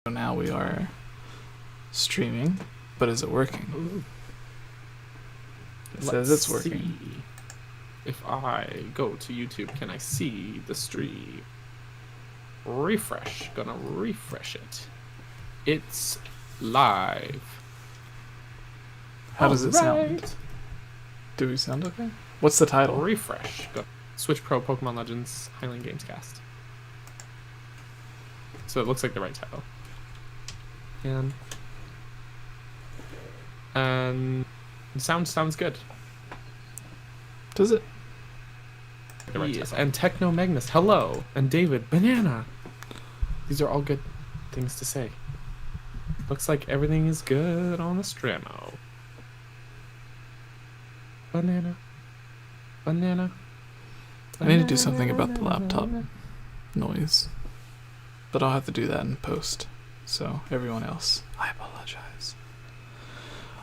now we are streaming, but is it working? Ooh. It says it's working. See. If I go to YouTube, can I see the stream? Refresh. Gonna refresh it. It's live. How does it sound? Do we sound okay? What's the title? Refresh. Go. Switch Pro Pokemon Legends Hylian Gamescast. So it looks like the right title. And sounds good. Does it? The right title. And Techno Magnus, hello. And David, banana. These are all good things to say. Looks like everything is good on the Stramo. Banana. Banana. I need to do something about the laptop noise, but I'll have to do that in post. So everyone else, I apologize.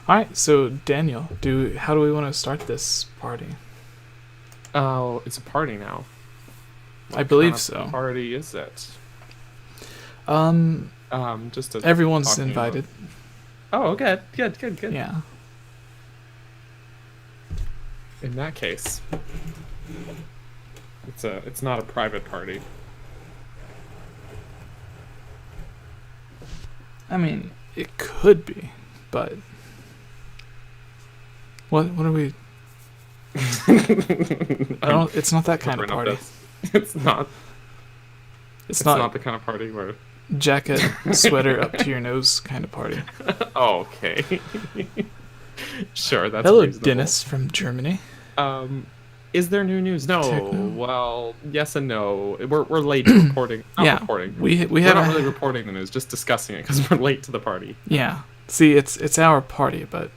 All right, so Daniel, how do we want to start this party? Oh, it's a party now. I believe so. Party is it? Just everyone's invited. Oh, okay, good. Yeah. In that case, it's not a private party. I mean, it could be, but what are we? It's not that kind of party. It's not. It's not the kind of party where jacket, sweater up to your nose kind of party. Okay. Sure, that's Hello, reasonable. Dennis from Germany. Is there new news? No. Techno. Well, yes and no. We're late to reporting. Not reporting. We're not really reporting the news, just discussing it because we're late to the party. Yeah. See, it's our party, but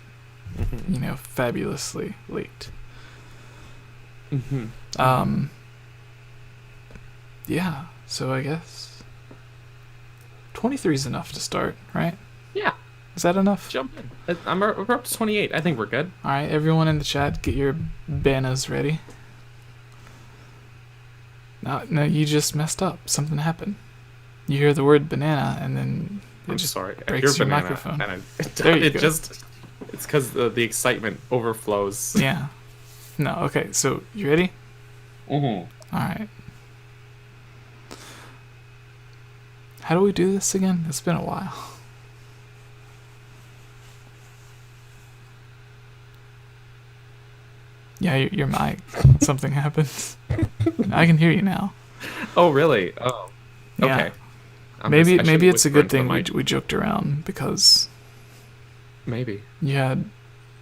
fabulously late. Yeah. So I guess 23 is enough to start, right? Yeah. Is that enough? Jump in. We're up to 28. I think we're good. All right, everyone in the chat, get your banners ready. No, you just messed up. Something happened. You hear the word banana, and then it just breaks your microphone. And there you go. It's because the excitement overflows. Yeah. No, okay, so you ready? All right. How do we do this again? It's been a while. Yeah, your mic. Something happened. I can hear you now. Oh, really? Oh, okay. Yeah. Maybe it's a good thing we joked around because maybe you had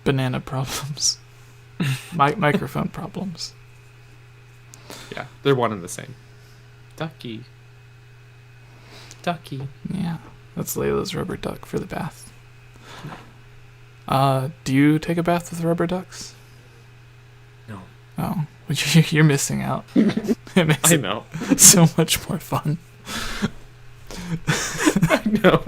banana problems, microphone problems. Yeah, they're one and the same. Ducky. Yeah, that's Layla's rubber duck for the bath. Do you take a bath with rubber ducks? No. Oh, you're missing out. It makes I know. it so much more fun. I know.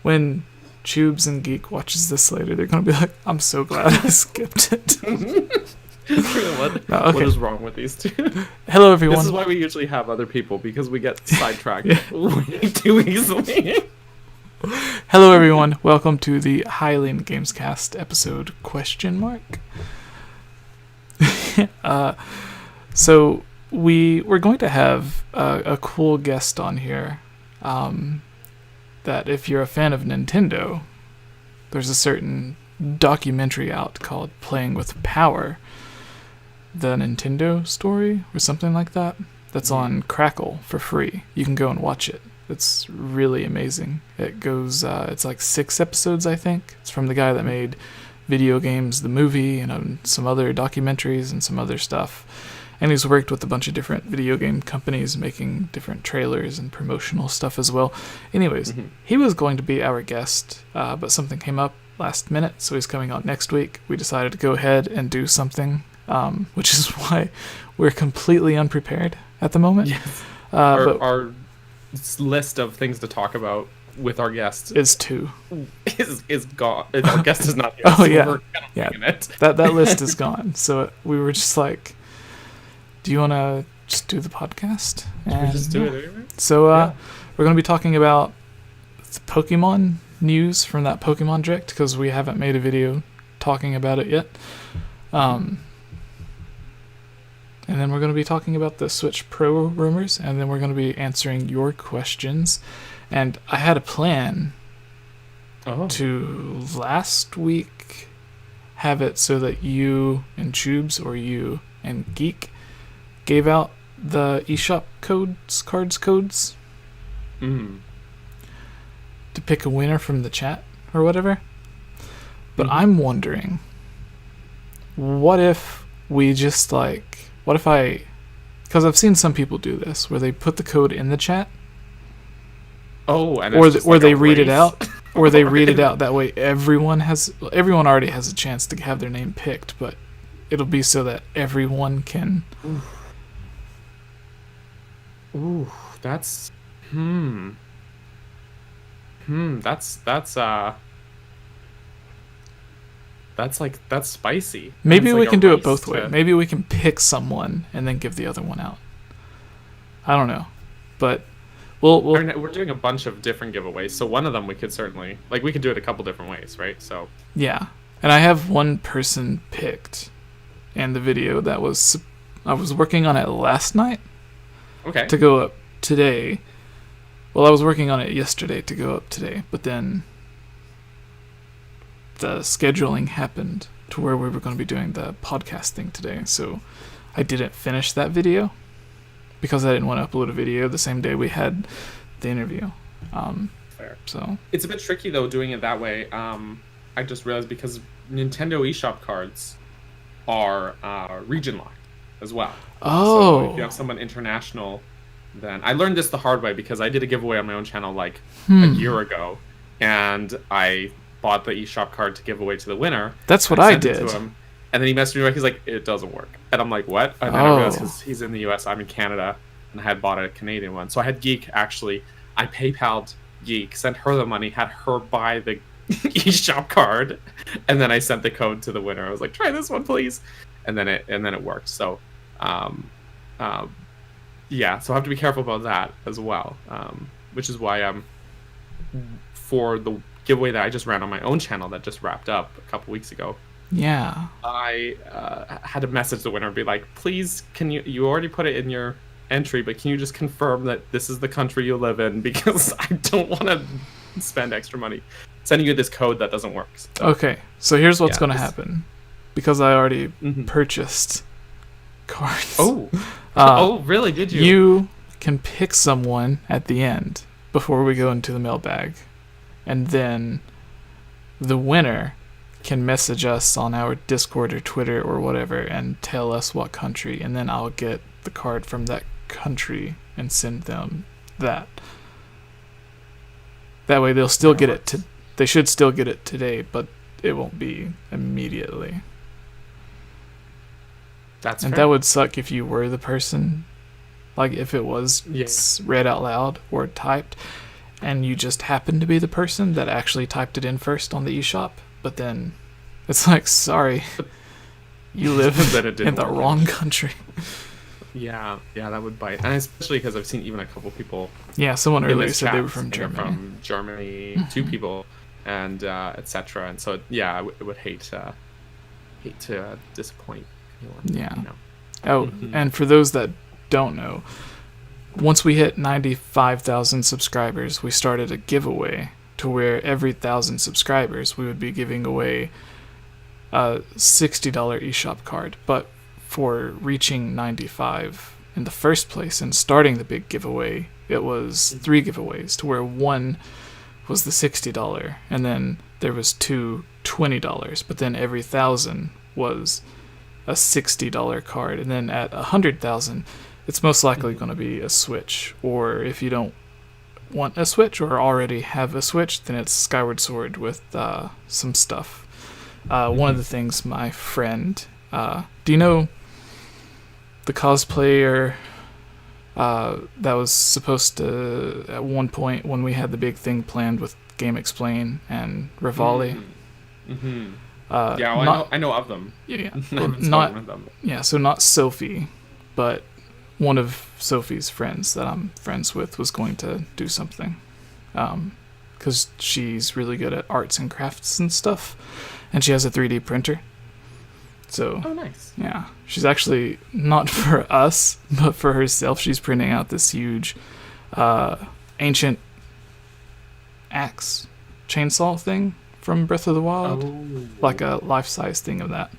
When Tubes and Geek watches this later, they're gonna be like, "I'm so glad I skipped it." What? No, okay. What is wrong with these two? Hello, everyone. This is why we usually have other people, because we get sidetracked way too easily. Hello, everyone. Welcome to the Hylian Gamescast episode ? So we're going to have a cool guest on here. That if you're a fan of Nintendo, there's a certain documentary out called "Playing with Power," the Nintendo story or something like that. That's on Crackle for free. You can go and watch it. It's really amazing. It goes, it's like 6 episodes, I think. It's from the guy that made Video Games, the movie, and some other documentaries and some other stuff. And he's worked with a bunch of different video game companies making different trailers and promotional stuff as well. Anyways, he was going to be our guest, but something came up last minute, so he's coming on next week. We decided to go ahead and do something, which is why we're completely unprepared at the moment. Yes. But our list of things to talk about with our guests is 2. Is gone. Our guest is not here. Oh, so yeah. We're kind of Yeah. winging it. That list is gone. So we were just like, do you want to just do the podcast. Should we just do it anyway? So we're going to be talking about the Pokemon news from that Pokemon Direct, because we haven't made a video talking about it yet. And then we're going to be talking about the Switch Pro rumors, and then we're going to be answering your questions. And I had a plan to last week have it so that you and Tubes or you and Geek gave out the eShop cards codes to pick a winner from the chat or whatever. But I'm wondering, what if we just because I've seen some people do this where they put the code in the chat. And or they read it out, or they read it out. That way, everyone already has a chance to have their name picked, but it'll be so that everyone can. Ooh, that's that's spicy. Maybe we can do it both ways. Maybe we can pick someone and then give the other one out. I don't know, but we're doing a bunch of different giveaways, so one of them we could certainly we could do it a couple different ways, right? So yeah, and I have one person picked, and the video I was working on it last night. Okay. To go up today. Well, I was working on it yesterday to go up today, but then the scheduling happened to where we were going to be doing the podcast thing today, so I didn't finish that video because I didn't want to upload a video the same day we had the interview. Fair. So it's a bit tricky though doing it that way. I just realized because Nintendo eShop cards are region locked as well. Oh. So if you have someone international, then I learned this the hard way because I did a giveaway on my own channel a year ago, and I bought the eShop card to give away to the winner. That's what I did. To him, and then he messaged me back. He's like, "It doesn't work," and I'm like, "What?" And then I realized because he's in the US, I'm in Canada, and I had bought a Canadian one. So I had Geek actually. I PayPal'd Geek, sent her the money, had her buy the eShop card, and then I sent the code to the winner. I was like, "Try this one, please," and then it worked. So. So I have to be careful about that as well, which is why for the giveaway that I just ran on my own channel that just wrapped up a couple weeks ago. Yeah. I had to message the winner and be like, please, can you already put it in your entry, but can you just confirm that this is the country you live in, because I don't want to spend extra money sending you this code that doesn't work. So, okay, so here's what's going to happen, because I already purchased cards. Really? Did you? You can pick someone at the end before we go into the mailbag, and then the winner can message us on our Discord or Twitter or whatever and tell us what country, and then I'll get the card from that country and send them that. That way they'll still get it. They should still get it today, but it won't be immediately. That's and fair. That would suck if you were the person, if it was read out loud or typed, and you just happened to be the person that actually typed it in first on the eShop, but then it's sorry, you live in the wrong country. Yeah, that would bite, and especially because I've seen even a couple people. Yeah, someone earlier said they were from Germany. From Germany, 2 people, and etc. And so I would hate to disappoint anyone. Yeah. And for those that don't know, once we hit 95,000 subscribers, we started a giveaway to where every 1,000 subscribers we would be giving away a $60 eShop card. But for reaching 95 in the first place and starting the big giveaway, it was 3 giveaways, to where one was the $60 and then there was 2 $20, but then every 1,000 was a $60 card, and then at 100,000 it's most likely going to be a Switch, or if you don't want a Switch or already have a Switch, then it's Skyward Sword with some stuff. One of the things my friend, do you know the cosplayer that was supposed to, at one point when we had the big thing planned with Game Explain and Rivali? I know of them. So not Sophie, but one of Sophie's friends that I'm friends with was going to do something, because she's really good at arts and crafts and stuff, and she has a 3D printer. So, oh, nice. Yeah, she's actually not for us, but for herself. She's printing out this huge, ancient axe chainsaw thing from Breath of the Wild, like a life-size thing of that.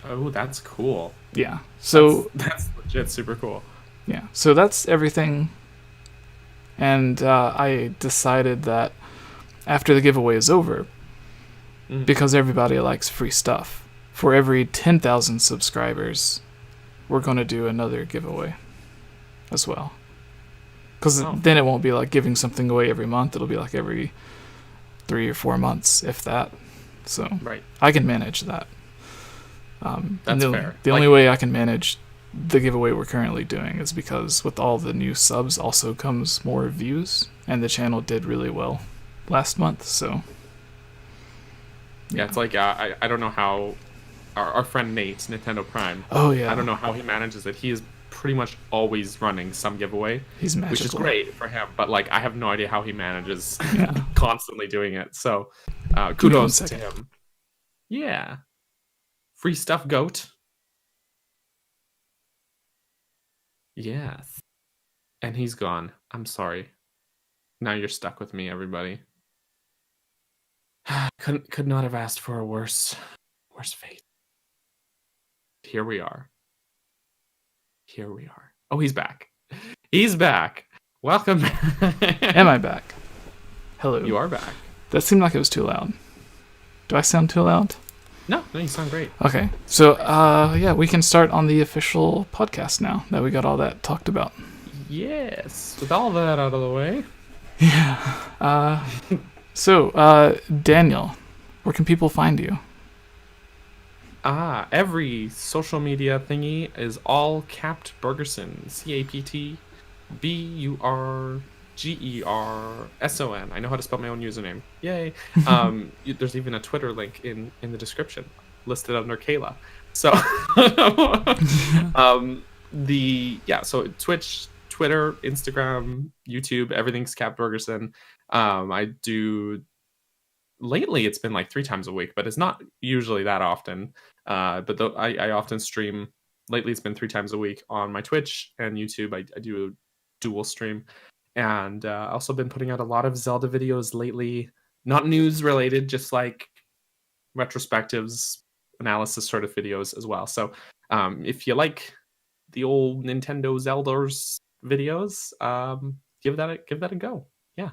Oh, that's cool. Yeah, so that's legit super cool. Yeah, so that's everything. And I decided that after the giveaway is over, because everybody likes free stuff, for every 10,000 subscribers, we're going to do another giveaway as well. Because then it won't be like giving something away every month. It'll be like every 3 or 4 months, if that. So I can manage that. That's fair. The only way I can manage the giveaway we're currently doing is because with all the new subs also comes more views, and the channel did really well last month. So yeah, it's like I don't know how our friend Nate, Nintendo Prime. Oh yeah. I don't know how he manages it. He is pretty much always running some giveaway. He's magical. Which is great for him, but like I have no idea how he manages constantly doing it. So kudos to him. Yeah. Free stuff, goat. Yes. And he's gone. I'm sorry. Now you're stuck with me, everybody. Could not have asked for a worse fate. Here we are. Oh, he's back. He's back. Welcome back. Am I back? Hello. You are back. That seemed like it was too loud. Do I sound too loud? No, you sound great. Okay. So, yeah, we can start on the official podcast now that we got all that talked about. Yes. With all that out of the way. Yeah. So, Daniel, where can people find you? Every social media thingy is all capped Burgerson. CAPTBURGERSON. I know how to spell my own username. Yay. There's even a Twitter link in the description listed under Kayla. So so Twitch, Twitter, Instagram, YouTube, everything's Cap Burgerson. I do lately it's been like 3 times a week, but it's not usually that often. But I often stream. Lately it's been 3 times a week on my Twitch and YouTube. I do a dual stream, and also been putting out a lot of Zelda videos lately. Not news related, just like retrospectives, analysis sort of videos as well. So if you like the old Nintendo Zelda's videos, give that a go. Yeah,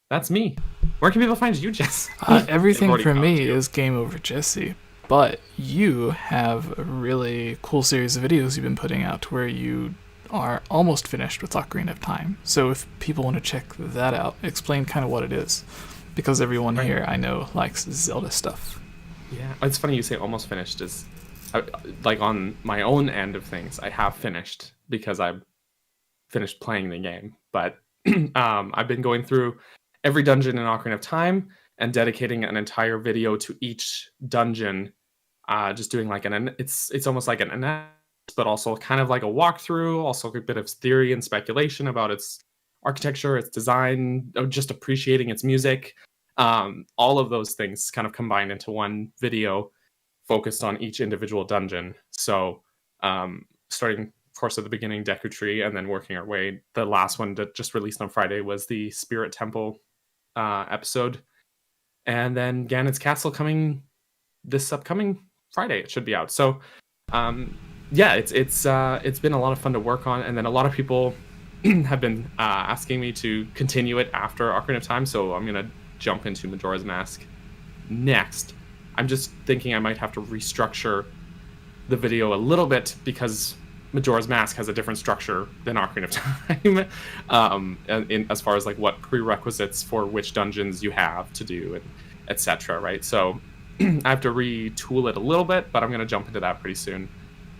that's me. Where can people find you, Jess? Everything for me is 𝐵𝐴𝐺𝐸, but you have a really cool series of videos you've been putting out where you are almost finished with Ocarina of Time. So if people want to check that out, explain kind of what it is, because everyone here I know likes Zelda stuff. Yeah, it's funny you say almost finished. Like on my own end of things, I have finished because I've finished playing the game, but I've been going through every dungeon in Ocarina of Time and dedicating an entire video to each dungeon, just doing like it's almost like an analysis, but also kind of like a walkthrough, also a bit of theory and speculation about its architecture, its design, just appreciating its music. All of those things kind of combined into one video focused on each individual dungeon. So starting, of course, at the beginning, Deku Tree, and then working our way. The last one that just released on Friday was the Spirit Temple episode. And then Ganon's Castle coming this upcoming Friday. It should be out. So yeah, it's been a lot of fun to work on. And then a lot of people have been asking me to continue it after Ocarina of Time. So I'm going to jump into Majora's Mask next. I'm just thinking I might have to restructure the video a little bit because Majora's Mask has a different structure than Ocarina of Time, as far as like what prerequisites for which dungeons you have to do and etc. Right, so I have to retool it a little bit, but I'm going to jump into that pretty soon.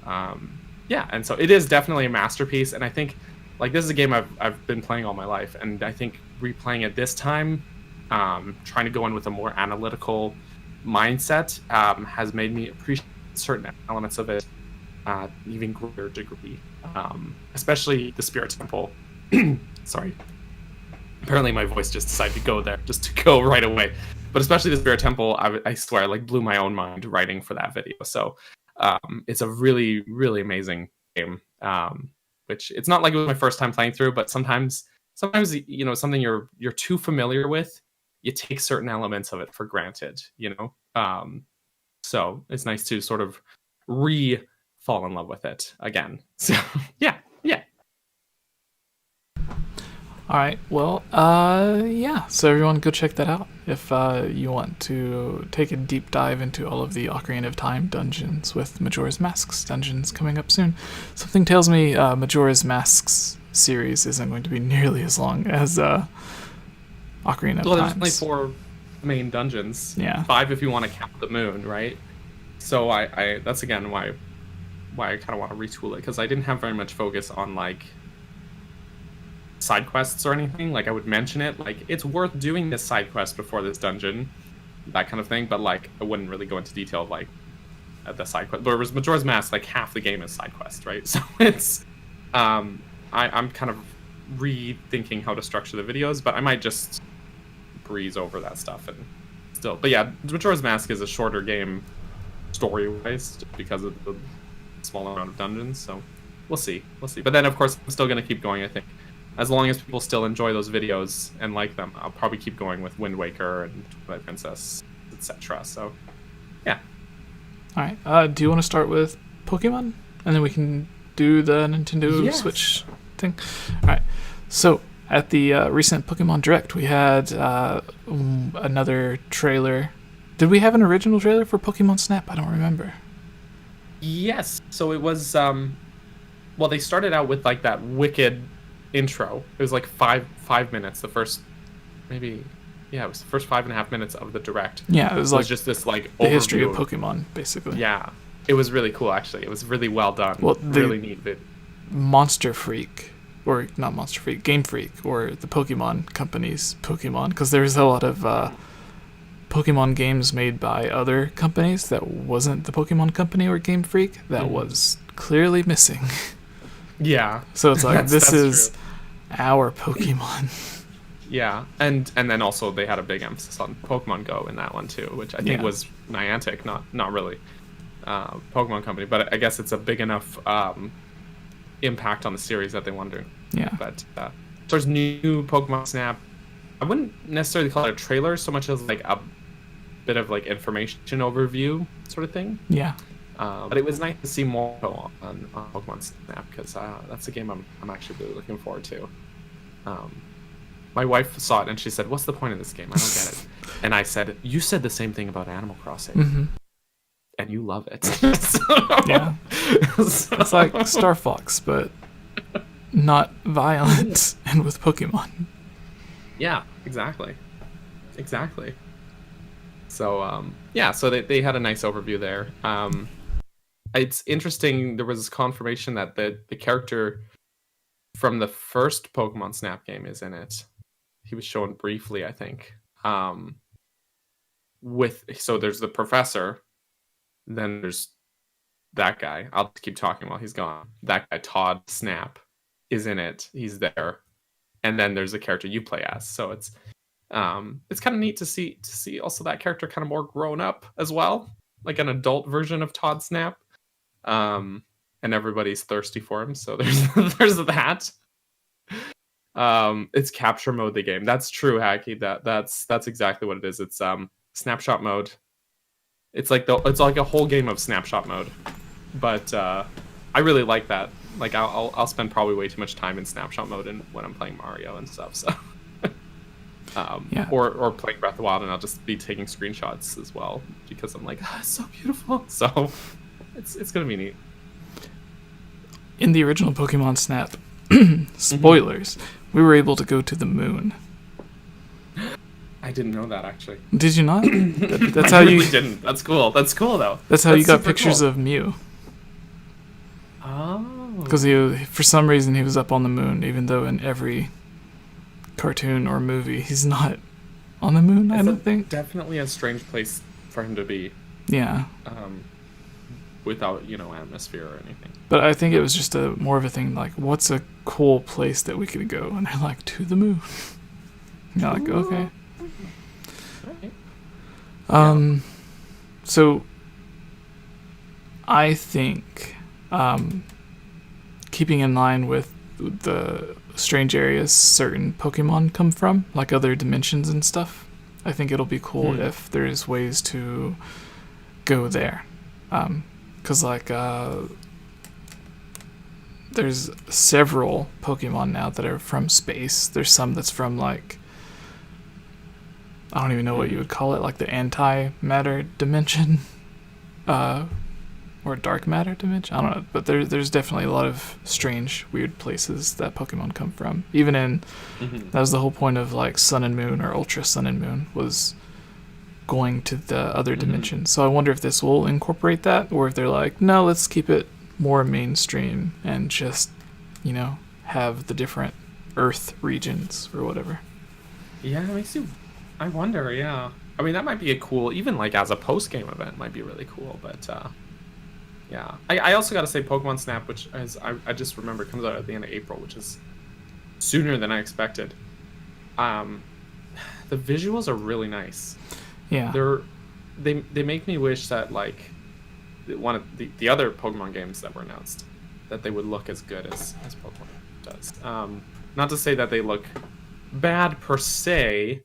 Yeah, and so it is definitely a masterpiece, and I think like this is a game I've been playing all my life, and I think replaying it this time, trying to go in with a more analytical mindset, has made me appreciate certain elements of it even greater degree, especially the Spirit Temple. Sorry. Apparently my voice just decided to go there, just to go right away. But especially the Spirit Temple, I swear, like, blew my own mind writing for that video. So it's a really, really amazing game. Which it's not like it was my first time playing through, but sometimes you know, something you're too familiar with, you take certain elements of it for granted, you know. So it's nice to sort of fall in love with it again. So yeah. All right. Well, yeah. So everyone, go check that out if you want to take a deep dive into all of the Ocarina of Time dungeons with Majora's Mask's dungeons coming up soon. Something tells me Majora's Mask's series isn't going to be nearly as long as Ocarina of Well, there's Time. only 4 main dungeons. Yeah. 5 if you want to count the moon, right? So I that's again why I kind of want to retool it, because I didn't have very much focus on like side quests or anything. Like, I would mention it, like, it's worth doing this side quest before this dungeon, that kind of thing, but like I wouldn't really go into detail of like the side quest. Whereas Majora's Mask, like, half the game is side quest, right? So it's I'm kind of rethinking how to structure the videos, but I might just breeze over that stuff and still. But yeah, Majora's Mask is a shorter game story-wise because of the smaller amount of dungeons, so we'll see. But then, of course, I'm still going to keep going, I think. As long as people still enjoy those videos and like them, I'll probably keep going with Wind Waker and Twilight Princess, etc. So, yeah. All right. Do you want to start with Pokemon, and then we can do the Nintendo Switch thing? All right. So at the recent Pokemon Direct, we had another trailer. Did we have an original trailer for Pokemon Snap? I don't remember. Yes. So it was. Well, they started out with like that wicked intro. It was like five minutes. The first, maybe, yeah, it was the first 5.5 minutes of the Direct. Yeah, it was like just this like the history of overview. Pokemon, basically. Yeah, it was really cool. Actually, it was really well done. Well, really neat vid. Monster Freak, or not Monster Freak, Game Freak, or the Pokemon company's Pokemon, because there's a lot of Pokemon games made by other companies that wasn't the Pokemon Company or Game Freak that was clearly missing. Yeah. So it's like, this is true. our Pokemon. Yeah, and then also they had a big emphasis on Pokemon Go in that one too, which I think was Niantic, not really Pokemon Company, but I guess it's a big enough impact on the series that they wanted to. Yeah. But so there's new Pokemon Snap. I wouldn't necessarily call it a trailer so much as like a bit of like information overview sort of thing. Yeah. But it was nice to see more on Pokemon Snap, because that's a game I'm actually really looking forward to. My wife saw it and she said, "What's the point of this game? I don't get it." And I said, "You said the same thing about Animal Crossing, and you love it." Yeah, it's like Star Fox, but not violent and with Pokemon. Yeah, exactly. So yeah, so they had a nice overview there. It's interesting. There was confirmation that the character from the first Pokemon Snap game is in it. He was shown briefly, I think. So there's the professor, then there's that guy. I'll keep talking while he's gone. That guy, Todd Snap, is in it. He's there, and then there's the character you play as. So it's kind of neat to see also that character kind of more grown up as well, like an adult version of Todd Snap. And everybody's thirsty for him, so there's that. It's capture mode, the game. That's true, Hacky. That's exactly what it is. It's snapshot mode. It's like a whole game of snapshot mode. But I really like that. Like I'll spend probably way too much time in snapshot mode when I'm playing Mario and stuff. So or playing Breath of the Wild, and I'll just be taking screenshots as well because I'm like, it's so beautiful. So it's gonna be neat. In the original Pokemon Snap, spoilers, we were able to go to the moon. I didn't know that, actually. Did you not? That's I how really you didn't. That's cool, though. That's how you got super pictures cool. of Mew. Oh. Because for some reason he was up on the moon, even though in every cartoon or movie he's not on the moon. I don't think. Definitely a strange place for him to be. Yeah. without atmosphere or anything. But I think it was just more of a thing like, what's a cool place that we could go? And they're like, to the moon. And you're like, okay. Right. So I think, keeping in line with the strange areas certain Pokemon come from, like other dimensions and stuff, I think it'll be cool if there's ways to go there. Because there's several Pokemon now that are from space. There's some that's from like, I don't even know what you would call it, like the antimatter dimension, or dark matter dimension. I don't know, but there's definitely a lot of strange, weird places that Pokemon come from. Even in that was the whole point of like Sun and Moon or Ultra Sun and Moon, was going to the other dimension. So I wonder if this will incorporate that, or if they're like, no, let's keep it more mainstream and just have the different Earth regions or whatever. Yeah, it makes you. I wonder. Yeah, I mean that might be a cool, even like as a post game event, might be really cool. But yeah, I also got to say Pokemon Snap, which I just remember comes out at the end of April, which is sooner than I expected. The visuals are really nice. Yeah, they make me wish that like one of the other Pokemon games that were announced, that they would look as good as Pokemon does. Not to say that they look bad per se,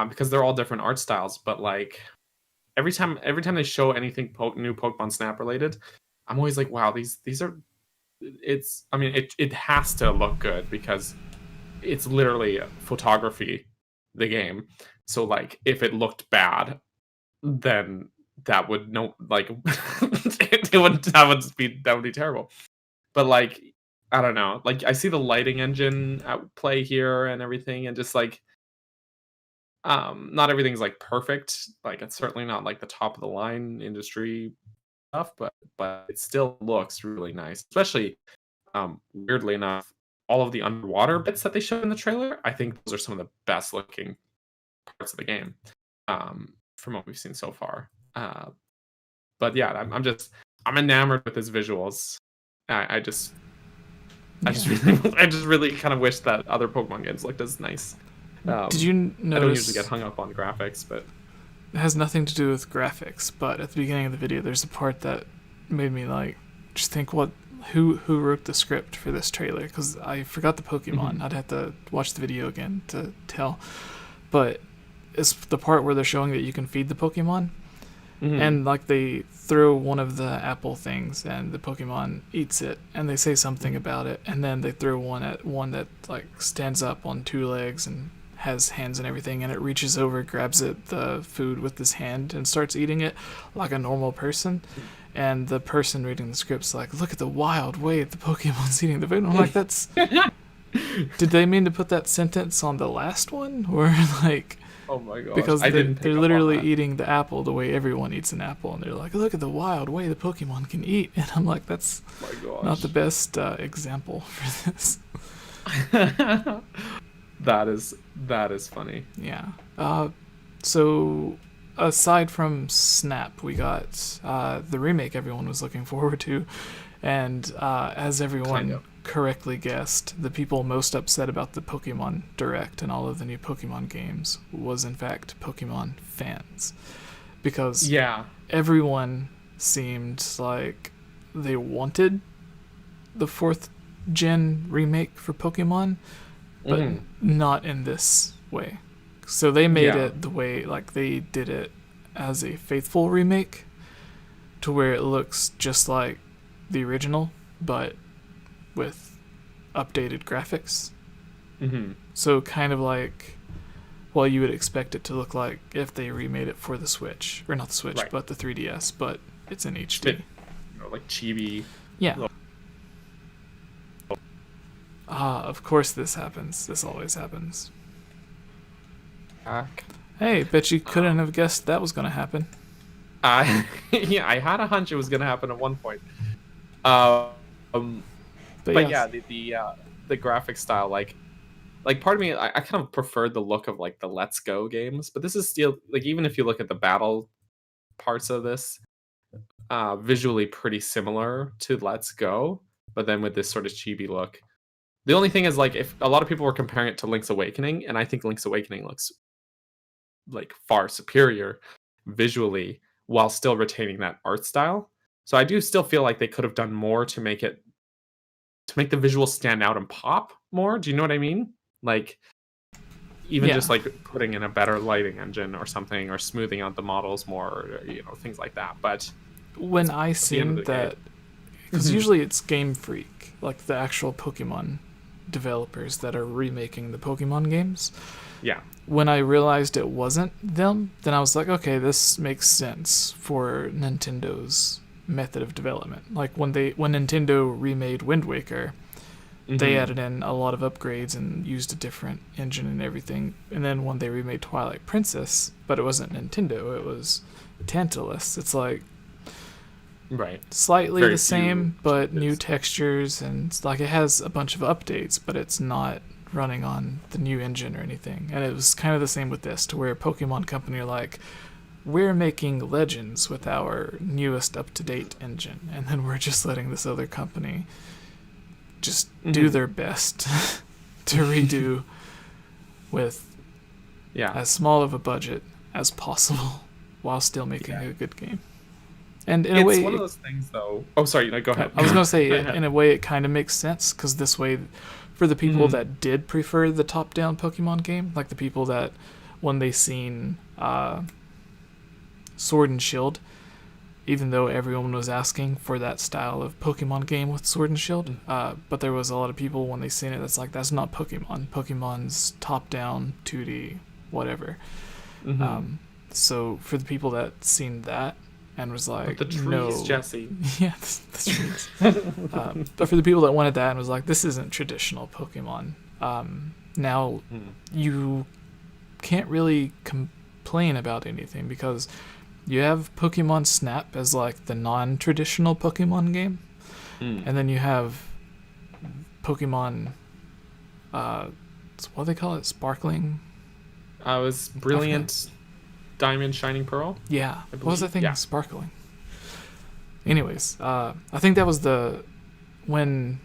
because they're all different art styles, but like every time they show anything new Pokemon Snap related, I'm always like, wow, these are. I mean, it has to look good because it's literally photography, the game. So like, if it looked bad, then that would that would be terrible. But like, I don't know, like I see the lighting engine at play here and everything, and just like not everything's like perfect. Like it's certainly not like the top of the line industry stuff, but it still looks really nice. Especially weirdly enough, all of the underwater bits that they showed in the trailer, I think those are some of the best looking parts of the game, from what we've seen so far. But yeah, I'm enamored with his visuals. I just really kind of wish that other Pokemon games looked as nice. Did you notice? I don't usually get hung up on graphics, but it has nothing to do with graphics. But at the beginning of the video, there's a part that made me like just think, who wrote the script for this trailer? Because I forgot the Pokemon. I'd have to watch the video again to tell. But it's the part where they're showing that you can feed the Pokemon. And like they throw one of the apple things and the Pokemon eats it, and they say something about it, and then they throw one at one that like stands up on two legs and has hands and everything, and it reaches over, grabs the food with his hand and starts eating it like a normal person. And the person reading the script's like, look at the wild way the Pokemon's eating the food. And I'm like, that's did they mean to put that sentence on the last one, or like, oh my gosh, because they're literally that. eating the apple the way everyone eats an apple, and they're like, look at the wild way the Pokemon can eat. And I'm like, that's not the best example for this. That is funny. Yeah. So aside from Snap, we got the remake everyone was looking forward to, and as everyone correctly guessed, the people most upset about the Pokemon Direct and all of the new Pokemon games was in fact Pokemon fans, because everyone seemed like they wanted the 4th gen remake for Pokemon, but not in this way. So they made it the way, like they did it as a faithful remake, to where it looks just like the original, but with updated graphics. So kind of like, well, you would expect it to look like if they remade it for the Switch, or not the Switch, but the 3DS, but it's in HD. Like chibi. Yeah. Of course this happens. This always happens. Hey, bet you couldn't have guessed that was going to happen. Yeah, I had a hunch it was going to happen at one point. But yeah, the graphic style, like part of me, I kind of preferred the look of like the Let's Go games, but this is still like, even if you look at the battle parts of this, visually pretty similar to Let's Go, but then with this sort of chibi look. The only thing is, like, if a lot of people were comparing it to Link's Awakening, and I think Link's Awakening looks like far superior visually while still retaining that art style. So I do still feel like they could have done more to make the visuals stand out and pop more. Do you know what I mean? Like, even Yeah. just like putting in a better lighting engine or something, or smoothing out the models more, or things like that. But When I at the end of seen the day, that, because usually it's Game Freak, like the actual Pokemon developers that are remaking the Pokemon games. yeah, When I realized it wasn't them, then I was like, okay, this makes sense for Nintendo's method of development. Like when Nintendo remade Wind Waker, they added in a lot of upgrades and used a different engine and everything. And then when they remade Twilight Princess, but it wasn't Nintendo, it was Tantalus. It's like right, slightly Very the same, few but new changes. textures, and it's like it has a bunch of updates, but it's not running on the new engine or anything. And it was kind of the same with this, to where Pokemon Company are like, we're making Legends with our newest up-to-date engine, and then we're just letting this other company just do their best to redo with yeah, as small of a budget as possible while still making a good game. And in a it's way, one of those things, though. Oh, sorry, no, go ahead. I was going to say, Go ahead. in a way, it kind of makes sense, because this way, for the people that did prefer the top-down Pokemon game, like the people that, when they seen Sword and Shield, even though everyone was asking for that style of Pokemon game with Sword and Shield, but there was a lot of people when they seen it that's like, that's not Pokemon. Pokemon's top-down, 2D, whatever. So for the people that seen that and was like, The trees, no, Jesse. yeah, the trees. But for the people that wanted that and was like, this isn't traditional Pokemon, now you can't really complain about anything, because you have Pokemon Snap as like the non-traditional Pokemon game, and then you have Pokemon, what do they call it? Sparkling? I was Brilliant Diamond Shining Pearl. Yeah. What was that thing? Yeah. Sparkling. Anyways, I think that was when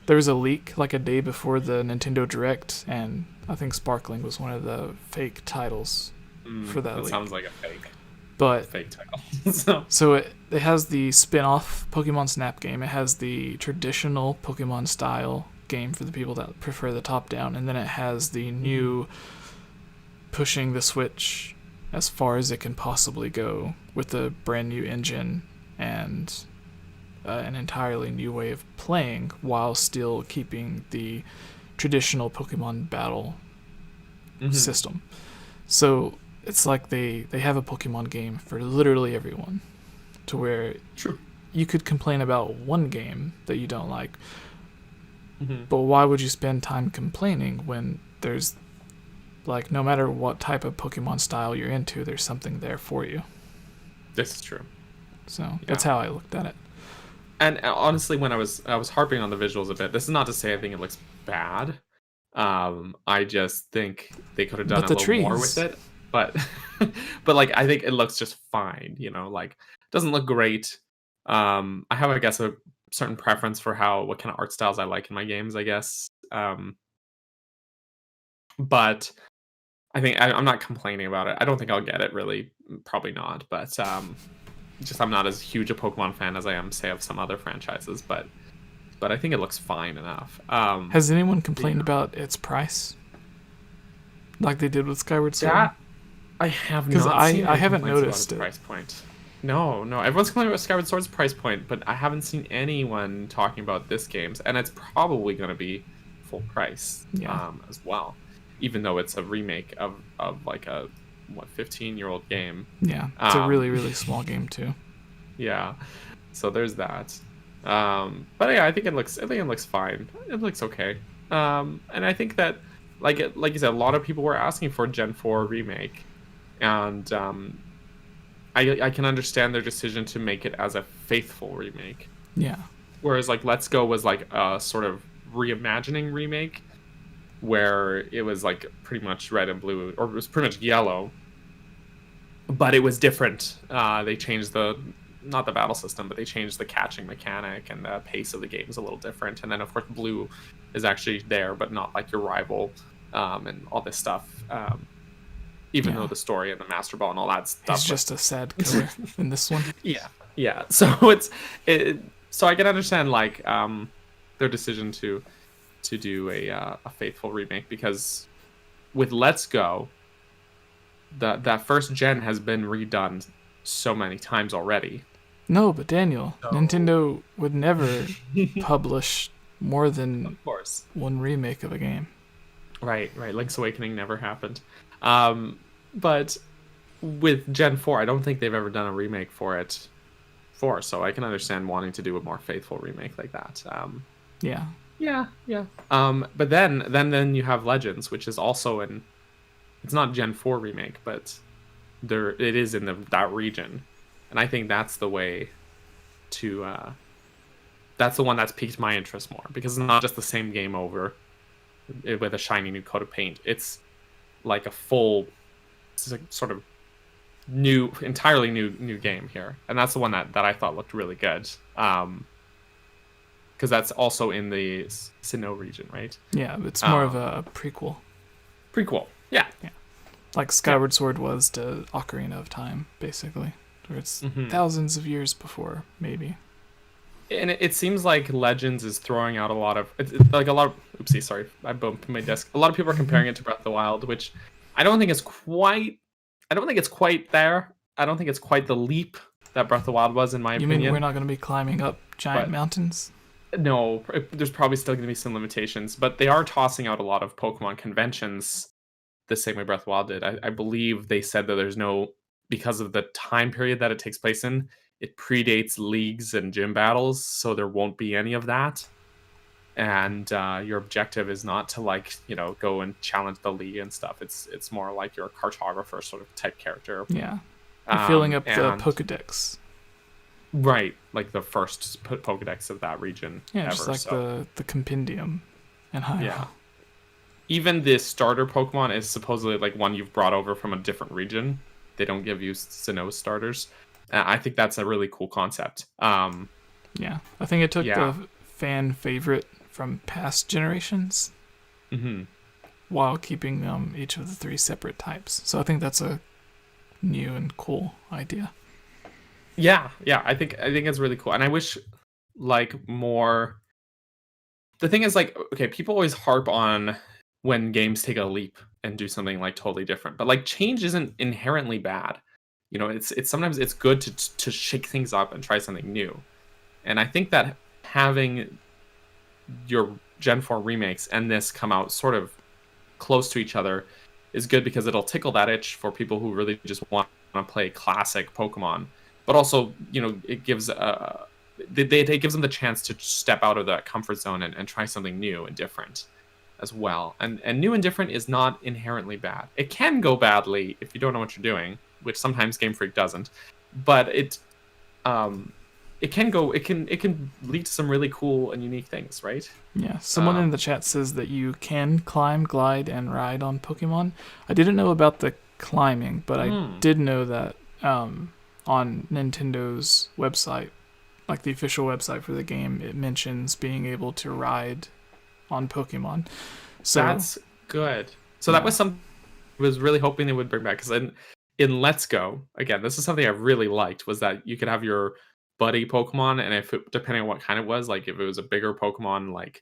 there was a leak like a day before the Nintendo Direct, and I think Sparkling was one of the fake titles for that leak. Sounds like a fake But title. so it has the spin-off Pokemon Snap game. It has the traditional Pokemon style game for the people that prefer the top-down, and then it has the new pushing the Switch as far as it can possibly go with a brand new engine and an entirely new way of playing, while still keeping the traditional Pokemon battle system. So it's like they have a Pokemon game for literally everyone, to where you could complain about one game that you don't like, but why would you spend time complaining when there's, like, no matter what type of Pokemon style you're into, there's something there for you. This is true. So that's how I looked at it. And honestly, when I was harping on the visuals a bit, this is not to say I think it looks bad. I just think they could have done a little more with it. But but like, I think it looks just fine, like, it doesn't look great. I have, I guess, a certain preference for what kind of art styles I like in my games, I guess. But I think I'm not complaining about it. I don't think I'll get it, really. Probably not. But just, I'm not as huge a Pokemon fan as I am, say, of some other franchises. But I think it looks fine enough. Has anyone complained about its price, like they did with Skyward Sword? I have not. Because Seen I haven't noticed its it. price point. No. Everyone's complaining about Skyward Sword's price point, but I haven't seen anyone talking about this game's, and it's probably going to be full price as well, even though it's a remake of like a 15-year-old game. Yeah, it's a really, really small game too. Yeah, so there's that. But yeah, I think it looks fine. It looks okay. And I think that, like you said, a lot of people were asking for a Gen 4 remake, and I can understand their decision to make it as a faithful remake. Yeah. Whereas like Let's Go was like a sort of reimagining remake, where it was like pretty much red and blue, or it was pretty much yellow, but it was different. They changed the not the battle system, but they changed the catching mechanic, and the pace of the game is a little different. And then of course Blue is actually there, but not like your rival, and all this stuff. Even though the story and the Master Ball and all that stuff, he's just a sad killer in this one. Yeah. So so I can understand like their decision to do a faithful remake, because with Let's Go, that first gen has been redone so many times already. No, but Daniel, Nintendo would never publish more than Of course. one remake of a game. Right. Link's Awakening never happened. But with Gen 4, I don't think they've ever done a remake for it. So I can understand wanting to do a more faithful remake like that. Yeah. But then you have Legends, which is also it's not Gen 4 remake, but it is in that region. And I think that's the way to that's the one that's piqued my interest more, because it's not just the same game over with a shiny new coat of paint. It's like a full sort of entirely new game here, and that's the one that I thought looked really good, because that's also in the Sinnoh region, right? Yeah, it's more of a prequel, yeah, like Skyward Sword was to Ocarina of Time, basically, where it's thousands of years before, maybe. And it seems like Legends is throwing out a lot of oopsie, sorry, I bumped my desk. A lot of people are comparing it to Breath of the Wild, which I don't think it's quite there. I don't think it's quite the leap that Breath of the Wild was, in my opinion. You mean we're not going to be climbing up giant mountains? No, there's probably still going to be some limitations, but they are tossing out a lot of Pokemon conventions the same way Breath of the Wild did. I believe they said that there's no, because of the time period that it takes place in, it predates leagues and gym battles, so there won't be any of that. And your objective is not to go and challenge the league and stuff. It's more like you're a cartographer sort of type character. Yeah, you're filling up the Pokedex. Right, like the first Pokedex of that region. Yeah, just like the compendium and Hyrule. Yeah. Even the starter Pokemon is supposedly like one you've brought over from a different region. They don't give you Sinnoh starters. I think that's a really cool concept. Yeah, I think it took the fan favorite from past generations, while keeping each of the three separate types. So I think that's a new and cool idea. Yeah, I think it's really cool, and I wish more. The thing is, okay, people always harp on when games take a leap and do something totally different, but change isn't inherently bad. It's sometimes it's good to shake things up and try something new, and I think that having your Gen 4 remakes and this come out sort of close to each other is good, because it'll tickle that itch for people who really just want to play classic Pokemon, but also it gives it gives them the chance to step out of that comfort zone and try something new and different as well. And new and different is not inherently bad. It can go badly if you don't know what you're doing, which sometimes Game Freak doesn't, but it can lead to some really cool and unique things, right? Yeah, someone in the chat says that you can climb, glide, and ride on Pokemon. I didn't know about the climbing, but I did know that on Nintendo's website, like the official website for the game, it mentions being able to ride on Pokemon. So that's good. So that was something I was really hoping they would bring back, because in Let's Go, again, this is something I really liked, was that you could have your buddy Pokemon, and depending on what kind it was, if it was a bigger Pokemon,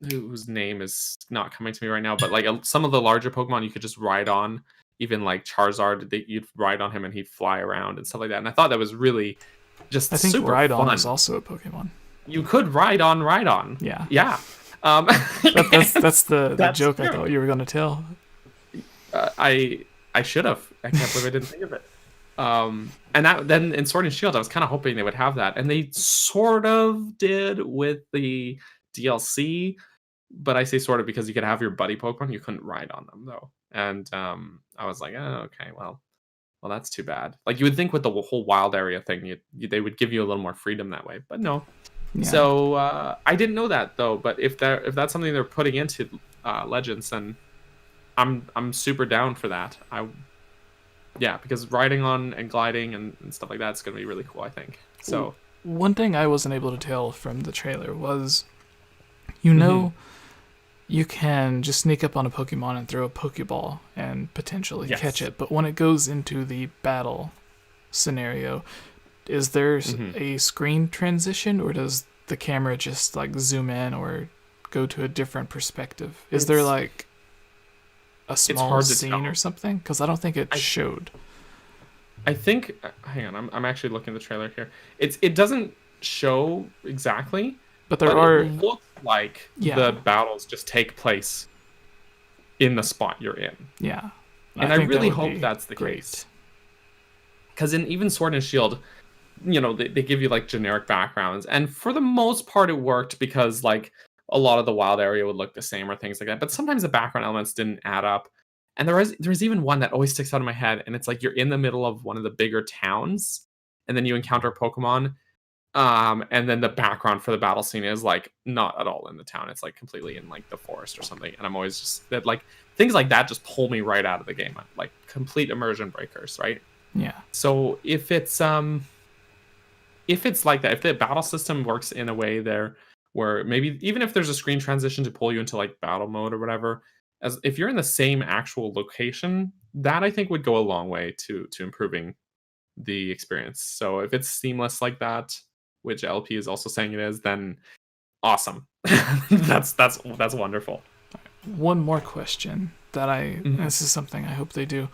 whose name is not coming to me right now, but some of the larger Pokemon you could just ride on, even Charizard, you'd ride on him and he'd fly around and stuff like that. And I thought that was really just I think super Rhydon fun. is also a Pokemon. You could ride on. Yeah. That's the joke true. I thought you were going to tell. I should have. I can't believe I didn't think of it. And that then in Sword and Shield, I was kind of hoping they would have that, and they sort of did with the DLC. But I say sort of because you could have your buddy Pokemon, you couldn't ride on them though. And I was like, oh, okay, well, that's too bad. You would think with the whole wild area thing, they would give you a little more freedom that way, but no. Yeah. So I didn't know that though. But if that's something they're putting into Legends, then I'm super down for that. yeah, because riding on and gliding and stuff like that's going to be really cool, I think. So one thing I wasn't able to tell from the trailer was, you mhm. know, you can just sneak up on a Pokemon and throw a Pokeball and potentially catch Yes. it. But when it goes into the battle scenario, is there Mhm. a screen transition, or does the camera just like zoom in or go to a different perspective? Is there It's like a it's small hard to scene or tell. something? Because I don't think it I showed. I think hang on, I'm actually looking at the trailer here. It doesn't show exactly, But there but it are, looks like the yeah, battles just take place in the spot you're in. yeah. I And I think that really would hope be that's the great. case. Because in even Sword and Shield, they give you like generic backgrounds. And for the most part, it worked because like a lot of the wild area would look the same or things like that. But sometimes the background elements didn't add up. And there's even one that always sticks out in my head, and it's like you're in the middle of one of the bigger towns, and then you encounter a Pokemon. And then the background for the battle scene is like not at all in the town. It's like completely in like the forest or something. And I'm always just that like things like that just pull me right out of the game. Like complete immersion breakers, right? Yeah. So if it's like that, if the battle system works in a way there where maybe even if there's a screen transition to pull you into like battle mode or whatever, as if you're in the same actual location, that I think would go a long way to improving the experience. So if it's seamless like that, which LP is also saying it is, then awesome. That's wonderful. One more question that Mhm. this is something I hope they do.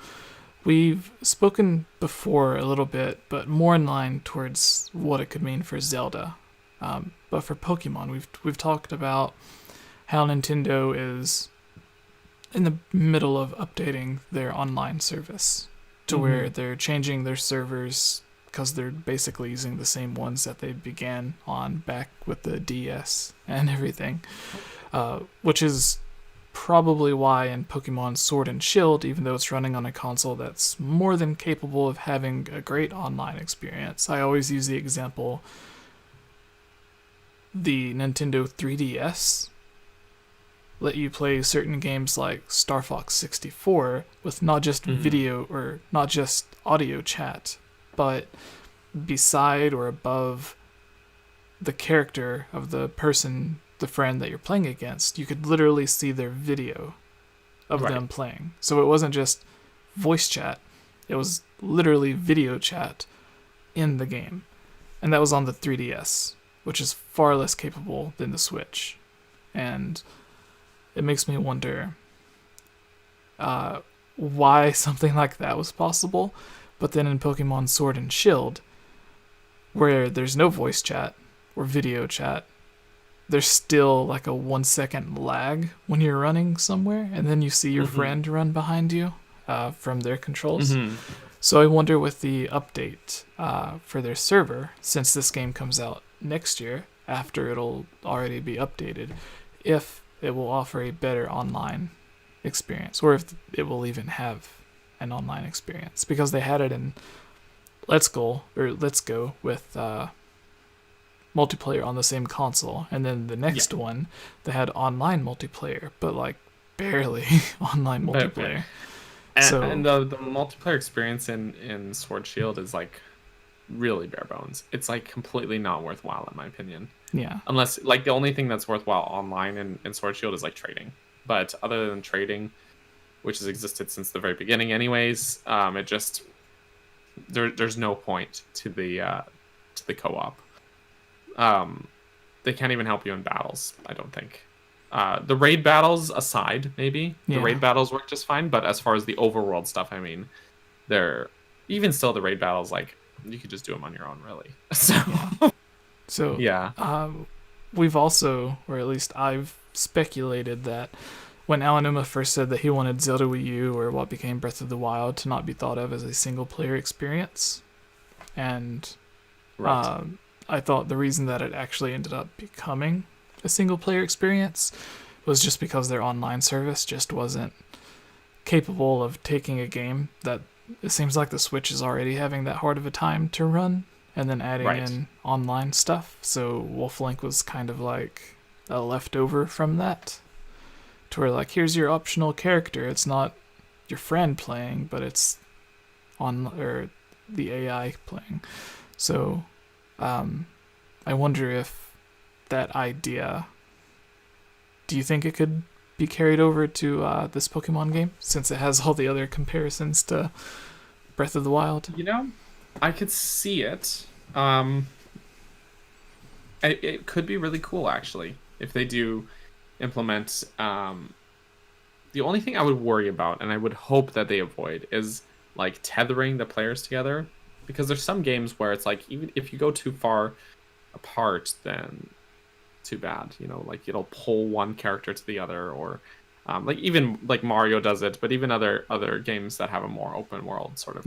We've spoken before a little bit, but more in line towards what it could mean for Zelda. But for Pokemon, we've talked about how Nintendo is in the middle of updating their online service to where Mhm. they're changing their servers because they're basically using the same ones that they began on back with the DS and everything, which is probably why in Pokemon Sword and Shield, even though it's running on a console that's more than capable of having a great online experience, I always use the example the Nintendo 3DS let you play certain games like Star Fox 64 with not just Mhm. video or not just audio chat, but beside or above the character of the person, the friend that you're playing against, you could literally see their video of Right. them playing. So it wasn't just voice chat, it was literally video chat in the game. And that was on the 3DS, which is far less capable than the Switch. And it makes me wonder why something like that was possible. But then in Pokemon Sword and Shield, where there's no voice chat or video chat, there's still like a 1 second lag when you're running somewhere, and then you see your Mhm. friend run behind you from their controls. Mhm. So I wonder with the update for their server, since this game comes out next year, after it'll already be updated, if it will offer a better online experience, or if it will even have an online experience, because they had it in Let's Go with multiplayer on the same console, and then the Yeah. next one they had online multiplayer, but like barely online But multiplayer. and So the multiplayer experience in Sword Shield is like really bare bones. It's like completely not worthwhile in my opinion. yeah, Unless like the only thing that's worthwhile online in Sword Shield is like trading. But other than trading, which has existed since the very beginning anyways, it just there's no point to the co-op. Um they can't even help you in battles, I don't think. The raid battles aside, maybe the raid yeah. battles work just fine. But as far as the overworld stuff, I mean, they're even still the raid battles. Like you could just do them on your own, really. So Yeah. So, yeah, we've also, or at least I've speculated that when Aonuma first said that he wanted Zelda Wii U, or what became Breath of the Wild, to not be thought of as a single player experience, and right, um, I thought the reason that it actually ended up becoming a single player experience was just because their online service just wasn't capable of taking a game that it seems like the Switch is already having that hard of a time to run, and then adding right. in online stuff. So Wolf Link was kind of like a leftover from that, to where like, here's your optional character. It's not your friend playing, but it's or the AI playing. So I wonder if that idea, do you think it could be carried over to this Pokemon game, since it has all the other comparisons to Breath of the Wild? I could see it. It could be really cool, actually, if they do implement. The only thing I would worry about, and I would hope that they avoid, is like tethering the players together, because there's some games where it's like, even if you go too far apart, then too bad. Like it'll pull one character to the other, or like even like Mario does it, but even other games that have a more open world sort of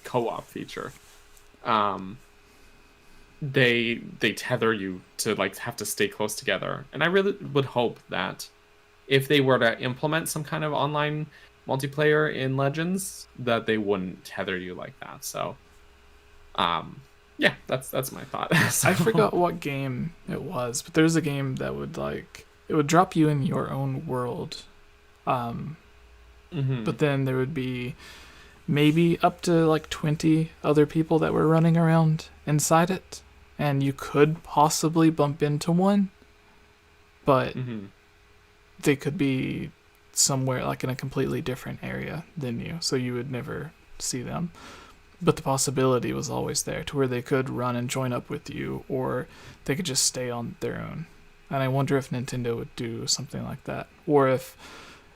co-op feature, they tether you to like have to stay close together. And I really would hope that if they were to implement some kind of online multiplayer in Legends, that they wouldn't tether you like that. So yeah, that's my thought. So, I forgot what game it was, but there's a game that would it would drop you in your own world, but then there would be maybe up to like 20 other people that were running around inside it, and you could possibly bump into one, but they could be somewhere like in a completely different area than you, so you would never see them. But the possibility was always there to where they could run and join up with you, or they could just stay on their own. And I wonder if Nintendo would do something like that. Or if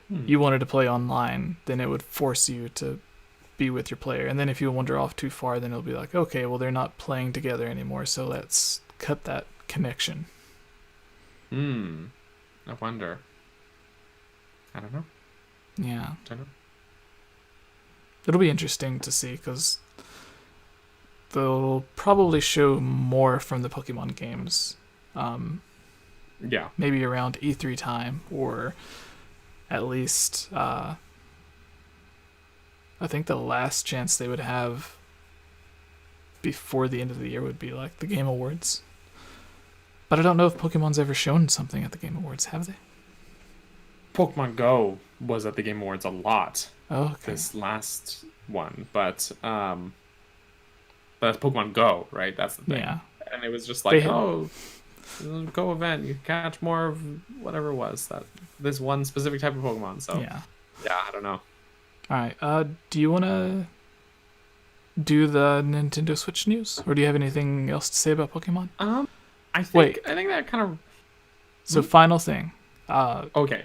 you wanted to play online, then it would force you to be with your player. And then if you wander off too far, then it'll be like, okay, well, they're not playing together anymore, so let's cut that connection. I wonder. I don't know. Yeah. I don't know. It'll be interesting to see, because they'll probably show more from the Pokemon games. Maybe around E3 time, or at least I think the last chance they would have before the end of the year would be like the Game Awards. But I don't know if Pokemon's ever shown something at the Game Awards, have they? Pokemon Go was at the Game Awards a lot. Oh, okay. This last one, but that's Pokemon Go, right? That's the thing. Yeah. And it was just like, Go event, you catch more of whatever it was, that this one specific type of Pokemon. So yeah, I don't know. All right. Do you want to do the Nintendo Switch news, or do you have anything else to say about Pokemon? I think that kind of. So final thing. Okay.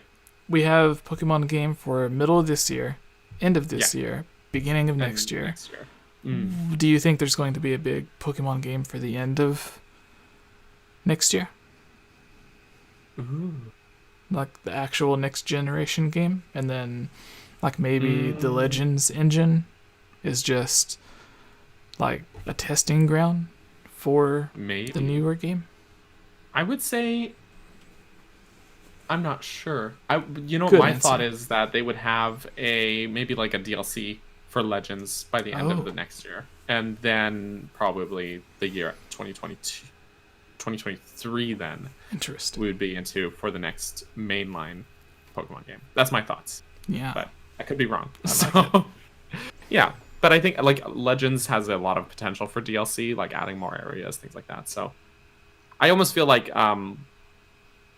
We have Pokemon game for middle of this year, end of this year, beginning of next year. Do you think there's going to be a big Pokemon game for the end of next year? Ooh. Like the actual next generation game? And then like maybe the Legends engine is just like a testing ground for the newer game? I would say, I'm not sure. Good my answer. thought is that they would have maybe like a DLC for Legends by the end of the next year, and then probably the year 2022, 2023. Then interesting. We would be into for the next mainline Pokemon game. That's my thoughts. Yeah, but I could be wrong. I like it. Yeah, but I think like Legends has a lot of potential for DLC, like adding more areas, things like that. So I almost feel like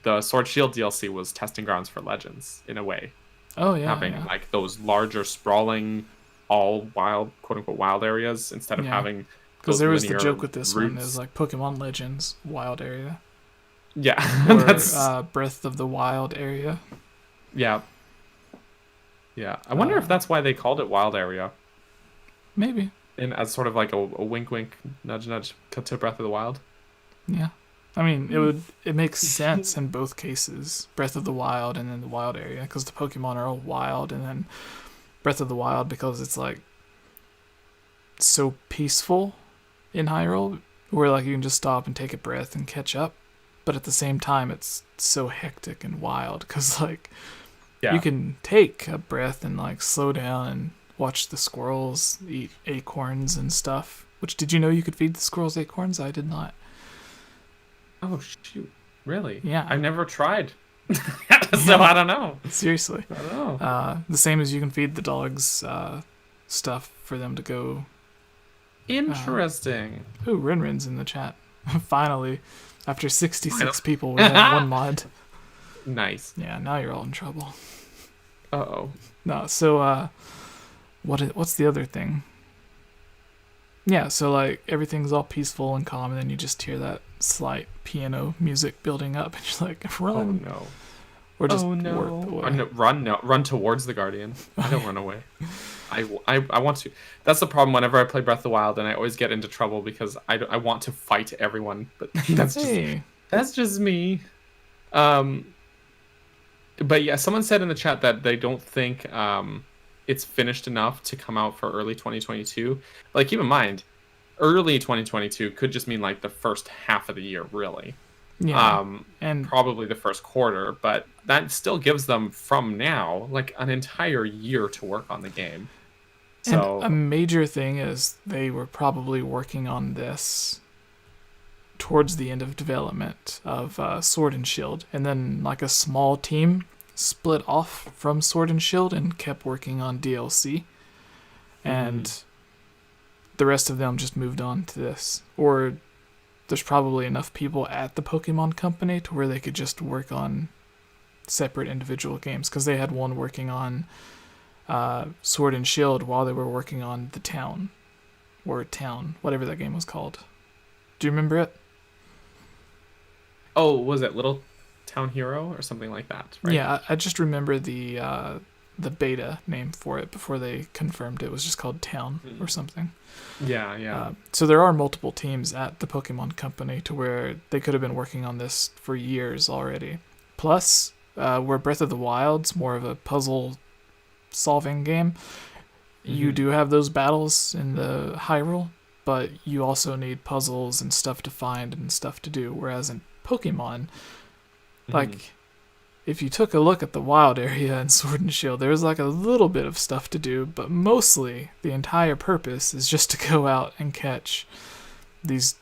the Sword Shield DLC was testing grounds for Legends in a way. Oh yeah, having like those larger sprawling, all wild, quote unquote wild areas instead of having. Because there was the joke with this one is like Pokemon Legends wild area. Yeah, or that's Breath of the Wild area. Yeah. Yeah, I wonder if that's why they called it Wild Area. Maybe. And as sort of like a wink, wink, nudge, nudge to Breath of the Wild. Yeah. I mean, it makes sense in both cases. Breath of the Wild and then the Wild Area, because the Pokemon are all wild, and then Breath of the Wild because it's like so peaceful in Hyrule, where like you can just stop and take a breath and catch up, but at the same time it's so hectic and wild because like you can take a breath and like slow down and watch the squirrels eat acorns and stuff. Which, did you know you could feed the squirrels acorns? I did not. Oh shoot! Really? Yeah. I've never tried, so I don't know. Seriously. I don't know. The same as you can feed the dogs stuff for them to go. Interesting. Rinrin's in the chat. Finally, after 66 people, we have one mod. Nice. Yeah, now you're all in trouble. Uh-oh. No, so what's the other thing? Yeah, so like everything's all peaceful and calm, and then you just hear that slight piano music building up, and you're like, run. Oh no. Or just warp away. Run towards the Guardian. I don't run away. I want to. That's the problem whenever I play Breath of the Wild, and I always get into trouble because I want to fight everyone, but that's just me. But yeah, someone said in the chat that they don't think it's finished enough to come out for early 2022. Like, keep in mind, early 2022 could just mean like the first half of the year, really. Yeah, and probably the first quarter, but that still gives them from now like an entire year to work on the game. So and a major thing is they were probably working on this towards the end of development of Sword and Shield, and then like a small team split off from Sword and Shield and kept working on DLC, and the rest of them just moved on to this. Or there's probably enough people at the Pokemon Company to where they could just work on separate individual games, because they had one working on Sword and Shield while they were working on the Town, whatever that game was called. Do you remember it? Oh, was it Little Town Hero or something like that? Right? Yeah, I just remember the beta name for it before they confirmed it was just called Town or something. Yeah. So there are multiple teams at the Pokemon Company to where they could have been working on this for years already. Plus, where Breath of the Wild's more of a puzzle-solving game, you do have those battles in the Hyrule, but you also need puzzles and stuff to find and stuff to do. Whereas in Pokemon, like, if you took a look at the wild area in Sword and Shield, there's like a little bit of stuff to do, but mostly the entire purpose is just to go out and catch these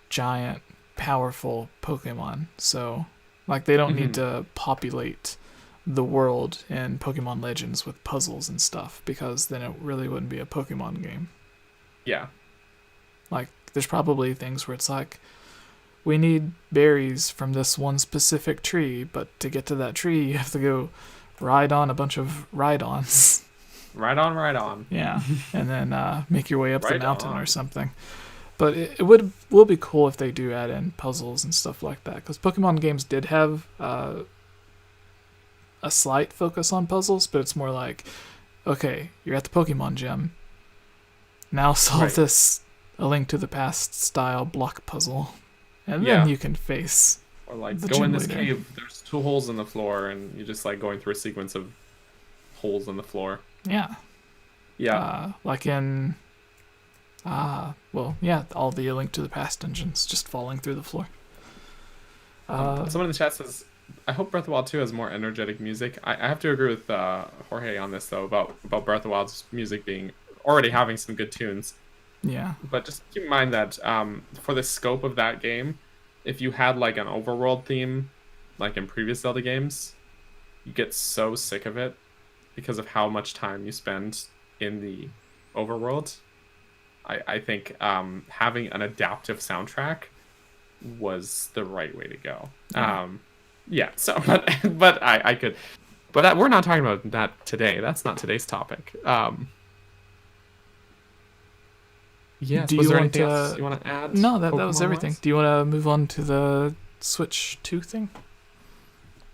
giant, powerful Pokemon. So, like, they don't need to populate the world in Pokemon Legends with puzzles and stuff, because then it really wouldn't be a Pokemon game. Yeah. Like, there's probably things where it's like, we need berries from this one specific tree, but to get to that tree, you have to go ride on a bunch of ride-ons. Ride on. Yeah, and then make your way up the mountain or something. But it will be cool if they do add in puzzles and stuff like that, because Pokemon games did have a slight focus on puzzles, but it's more like, okay, you're at the Pokemon Gym. Now solve this A Link to the Past style block puzzle. And then you can face. Or like, go in this cave, there's 2 holes in the floor, and you're just like going through a sequence of holes in the floor. Yeah. Yeah. Like in all the A Link to the Past dungeons just falling through the floor. Someone in the chat says, I hope Breath of the Wild 2 has more energetic music. I have to agree with Jorge on this though, about Breath of the Wild's music being already having some good tunes. Yeah. But just keep in mind that for the scope of that game, if you had like an overworld theme, like in previous Zelda games, you get so sick of it because of how much time you spend in the overworld. I think having an adaptive soundtrack was the right way to go. So but I could, but we're not talking about that today. That's not today's topic. Yes. Was there anything else you want to add? No, that was everything. Do you want to move on to the Switch 2 thing?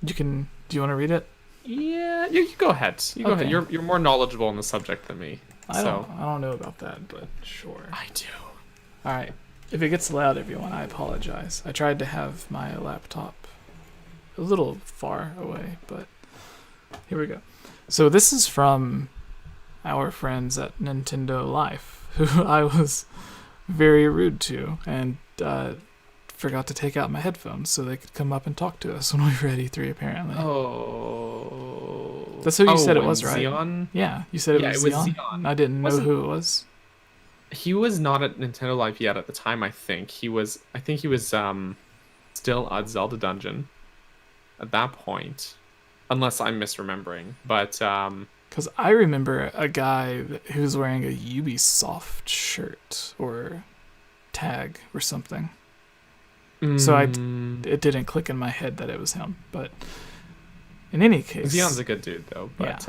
Do you want to read it? Yeah, you go ahead. Go ahead. You're more knowledgeable on the subject than me. I don't know about that, but sure. I do. All right. If it gets loud, everyone, I apologize. I tried to have my laptop a little far away, but here we go. So this is from our friends at Nintendo Life, who I was very rude to, and forgot to take out my headphones so they could come up and talk to us when we were at E3, apparently. Oh. That's who you said it was, right? Xeon? Yeah, you said it was Xeon. I didn't know who it was. He was not at Nintendo Life yet at the time, I think. He was still at Zelda Dungeon at that point. Unless I'm misremembering. But Because I remember a guy who was wearing a Ubisoft shirt or tag or something. So it didn't click in my head that it was him. But in any case, Xeon's a good dude though. But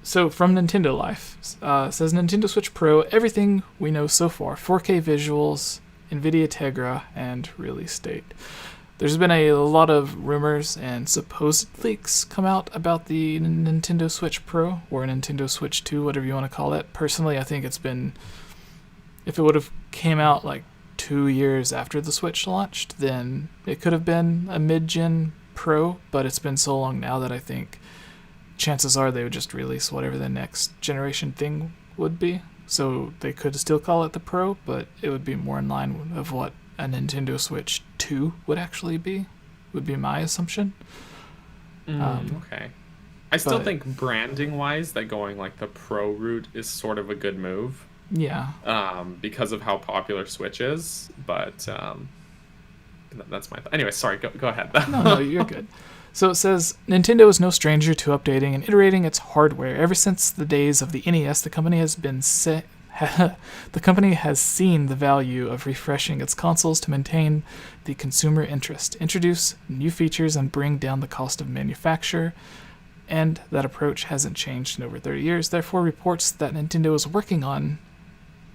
so from Nintendo Life, says Nintendo Switch Pro, everything we know so far, 4K visuals, NVIDIA Tegra, and release date. There's been a lot of rumors and supposed leaks come out about the Nintendo Switch Pro or Nintendo Switch 2, whatever you want to call it. Personally, I think it's been, if it would have came out like 2 years after the Switch launched, then it could have been a mid-gen Pro, but it's been so long now that I think chances are they would just release whatever the next generation thing would be. So they could still call it the Pro, but it would be more in line of what a Nintendo Switch 2 would actually be, would be my assumption. Okay. I still think branding-wise that going like the Pro route is sort of a good move. Yeah. Because of how popular Switch is, but that's my anyway, sorry, go ahead. No, you're good. So it says, Nintendo is no stranger to updating and iterating its hardware. Ever since the days of the NES, the company has seen the value of refreshing its consoles to maintain the consumer interest, introduce new features, and bring down the cost of manufacture. And that approach hasn't changed in over 30 years. Therefore, reports that Nintendo is working on...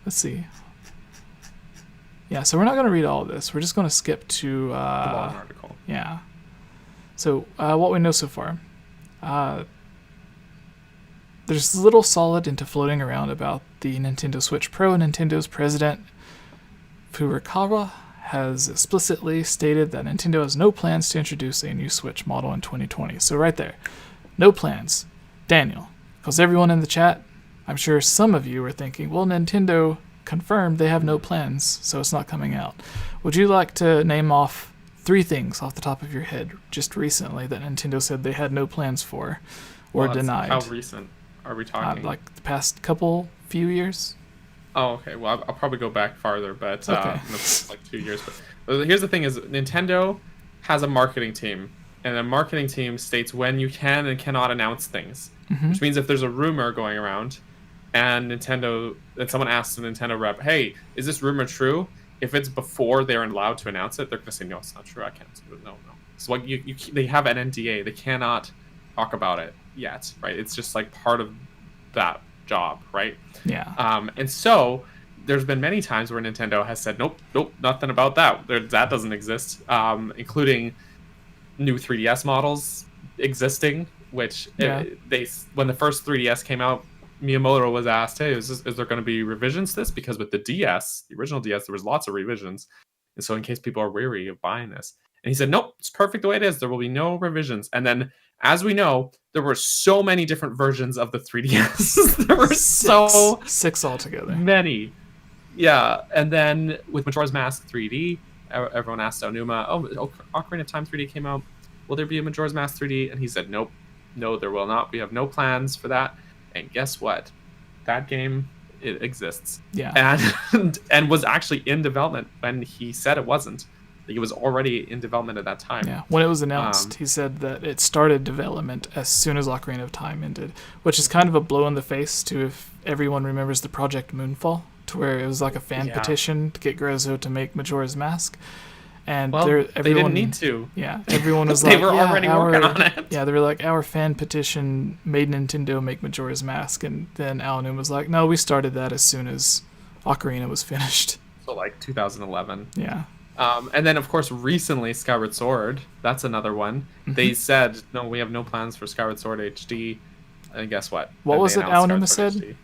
Let's see. Yeah, so we're not going to read all of this. We're just going to skip to... the long article. Yeah. So, what we know so far. There's little solid into floating around about the Nintendo Switch Pro. Nintendo's president, Furukawa, has explicitly stated that Nintendo has no plans to introduce a new Switch model in 2020. So right there, no plans. Daniel, because everyone in the chat, I'm sure some of you are thinking, well, Nintendo confirmed they have no plans, so it's not coming out. Would you like to name off 3 things off the top of your head just recently that Nintendo said they had no plans for or denied? How recent are we talking? Like the past few years? Oh, okay. Well, I'll probably go back farther, but okay. Like 2 years. But here's the thing: is Nintendo has a marketing team, and the marketing team states when you can and cannot announce things. Mm-hmm. Which means if there's a rumor going around, and someone asks the Nintendo rep, "Hey, is this rumor true?" If it's before they're allowed to announce it, they're gonna say, "No, it's not true. I can't do it. No." So like they have an NDA. They cannot talk about it yet, right? It's just like part of that job, right? Yeah. And so there's been many times where Nintendo has said, nope, nothing about that. That doesn't exist, including new 3DS models existing, which when the first 3DS came out, Miyamoto was asked, hey, is there going to be revisions to this? Because with the DS, the original DS, there was lots of revisions. And so in case people are weary of buying this. And he said, nope, it's perfect the way it is. There will be no revisions. And then, as we know, there were so many different versions of the 3DS. There were six altogether. Many. Yeah. And then with Majora's Mask 3D, everyone asked Aonuma, Ocarina of Time 3D came out. Will there be a Majora's Mask 3D? And he said, nope. No, there will not. We have no plans for that. And guess what? That game, it exists. Yeah. And was actually in development when he said it wasn't. It was already in development at that time. Yeah. When it was announced, he said that it started development as soon as Ocarina of Time ended, which is kind of a blow in the face to if everyone remembers the Project Moonfall, to where it was like a fan petition to get Grezzo to make Majora's Mask. And everyone, they didn't need to. Yeah, everyone was they like, were already working on it. Yeah, they were like, our fan petition made Nintendo make Majora's Mask, and then Aonuma was like, no, we started that as soon as Ocarina was finished. So like 2011. Yeah. And then of course recently Skyward Sword. That's another one. Mm-hmm. They said, no, we have no plans for Skyward Sword HD. And guess what? What was it Aonuma said? HD.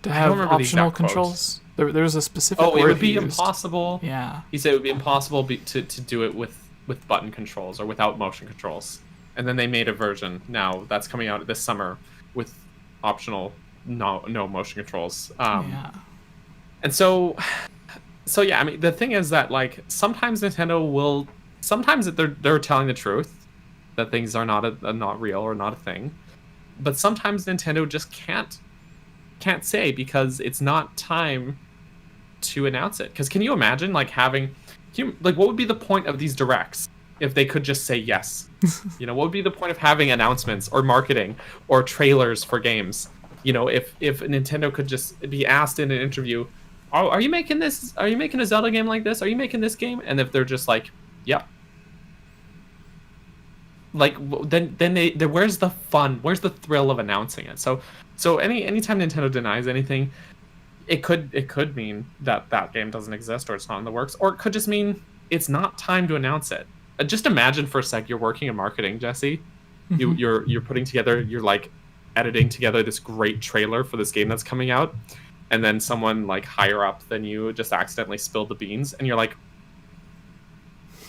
To have optional controls. There was a specific word it would be used. Impossible. Yeah. He said it would be impossible to do it with button controls or without motion controls. And then they made a version now that's coming out this summer with optional no motion controls. And so yeah, I mean the thing is that like sometimes Nintendo will they're telling the truth that things are not real or not a thing. But sometimes Nintendo just can't say because it's not time to announce it. Because can you imagine like what would be the point of these directs if they could just say yes. What would be the point of having announcements or marketing or trailers for games? If Nintendo could just be asked in an interview, are you making this? Are you making a Zelda game like this? Are you making this game? And if they're just like, yep. Like, then where's the fun? Where's the thrill of announcing it? So anytime Nintendo denies anything, it could mean that game doesn't exist or it's not in the works, or it could just mean it's not time to announce it. Just imagine for a sec you're working in marketing, Jesse. You're putting together, you're like editing together this great trailer for this game that's coming out, and then someone like higher up than you just accidentally spilled the beans, and you're like,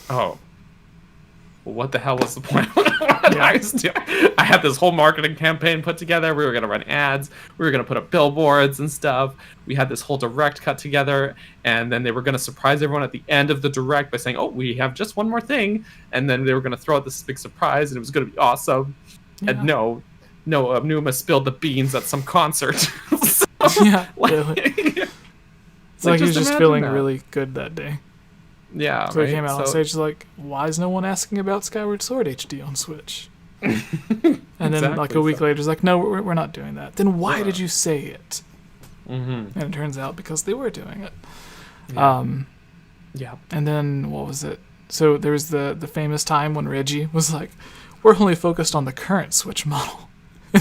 oh, well, what the hell was the point? I had this whole marketing campaign put together. We were going to run ads. We were going to put up billboards and stuff. We had this whole direct cut together, and then they were going to surprise everyone at the end of the direct by saying, oh, we have just one more thing, and then they were going to throw out this big surprise, and it was going to be awesome. Yeah. And no, Numa spilled the beans at some concert. So, yeah, it's like he was just feeling really good that day. Yeah, so he came out on stage like, why is no one asking about Skyward Sword HD on Switch? And then like a week later, it's like, no, we're not doing that. Then why did you say it? And it turns out because they were doing it. Yeah. And then what was it? So there was the famous time when Reggie was like, we're only focused on the current Switch model.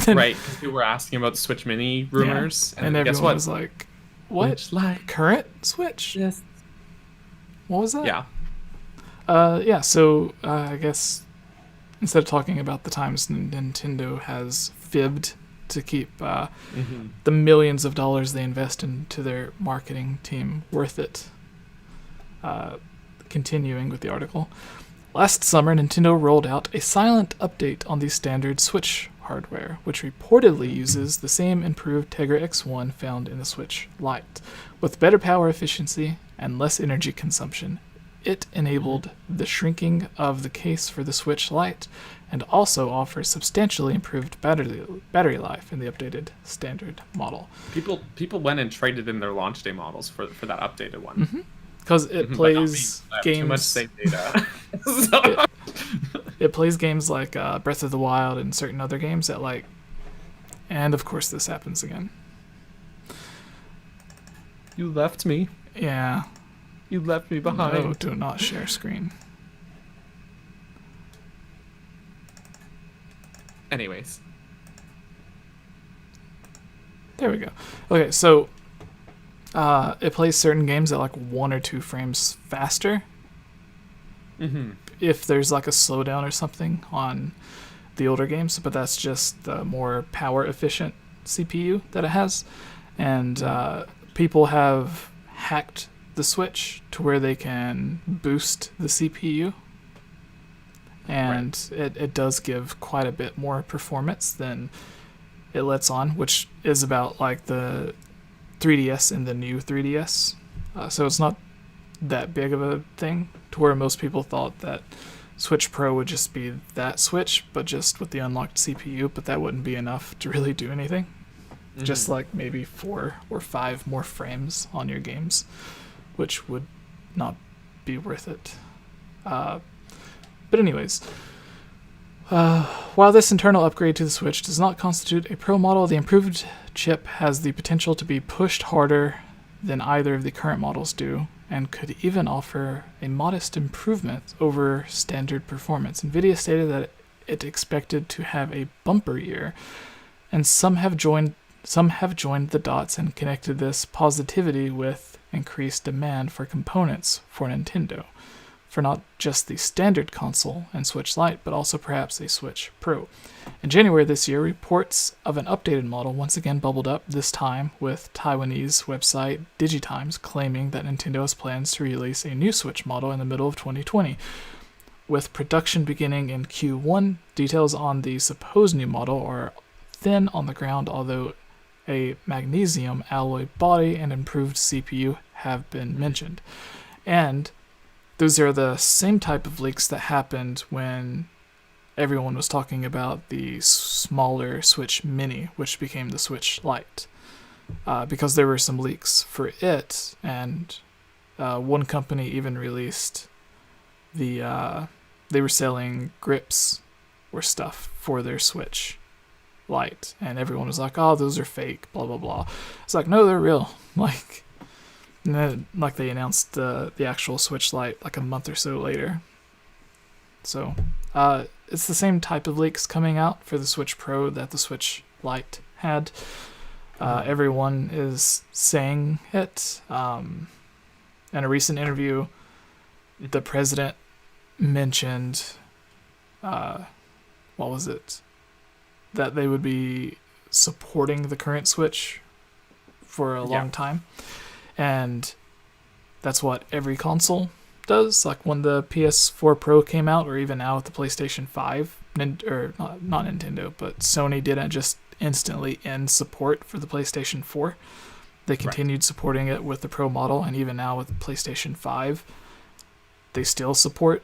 Right, because people were asking about the Switch Mini rumors. Yeah. And everyone was like, what? Current Switch? Yes. What was that? Yeah. So I guess instead of talking about the times Nintendo has fibbed to keep the millions of dollars they invest into their marketing team worth it, continuing with the article. Last summer, Nintendo rolled out a silent update on the standard Switch hardware, which reportedly uses the same improved Tegra X1 found in the Switch Lite. With better power efficiency and less energy consumption, it enabled the shrinking of the case for the Switch Lite and also offers substantially improved battery life in the updated standard model. People went and traded in their launch day models for that updated one. Because it plays games. Too much save data. It plays games like Breath of the Wild and certain other games that like. And of course, this happens again. You left me. Yeah. You left me behind. No, do not share screen. Anyways. There we go. Okay, so it plays certain games at like 1 or 2 frames faster. If there's like a slowdown or something on the older games, but that's just the more power efficient CPU that it has. And people have hacked the Switch to where they can boost the CPU. And it does give quite a bit more performance than it lets on, which is about like the 3DS and the new 3DS. So it's not that big of a thing to where most people thought that Switch Pro would just be that Switch, but just with the unlocked CPU, but that wouldn't be enough to really do anything. Just like maybe 4 or 5 more frames on your games, which would not be worth it. But anyways, while this internal upgrade to the Switch does not constitute a Pro model, the improved chip has the potential to be pushed harder than either of the current models do, and could even offer a modest improvement over standard performance. NVIDIA stated that it expected to have a bumper year, and some have joined the dots and connected this positivity with increased demand for components for Nintendo, for not just the standard console and Switch Lite, but also perhaps a Switch Pro. In January this year, reports of an updated model once again bubbled up, this time with Taiwanese website Digitimes claiming that Nintendo has plans to release a new Switch model in the middle of 2020. With production beginning in Q1, details on the supposed new model are thin on the ground, although a magnesium alloy body and improved CPU have been mentioned. And those are the same type of leaks that happened when everyone was talking about the smaller Switch Mini, which became the Switch Lite. Because there were some leaks for it, and one company even released the they were selling grips or stuff for their Switch Lite, and everyone was like, "Oh, those are fake." Blah blah blah. It's like, no, they're real. Like, and then, like they announced the actual Switch Lite like a month or so later. So, it's the same type of leaks coming out for the Switch Pro that the Switch Lite had. Everyone is saying it. In a recent interview, the president mentioned, what was it? That they would be supporting the current Switch for a long time. And that's what every console does. Like when the PS4 Pro came out, or even now with the PlayStation 5, or not Nintendo, but Sony didn't just instantly end support for the PlayStation 4. They continued supporting it with the Pro model, and even now with the PlayStation 5, they still support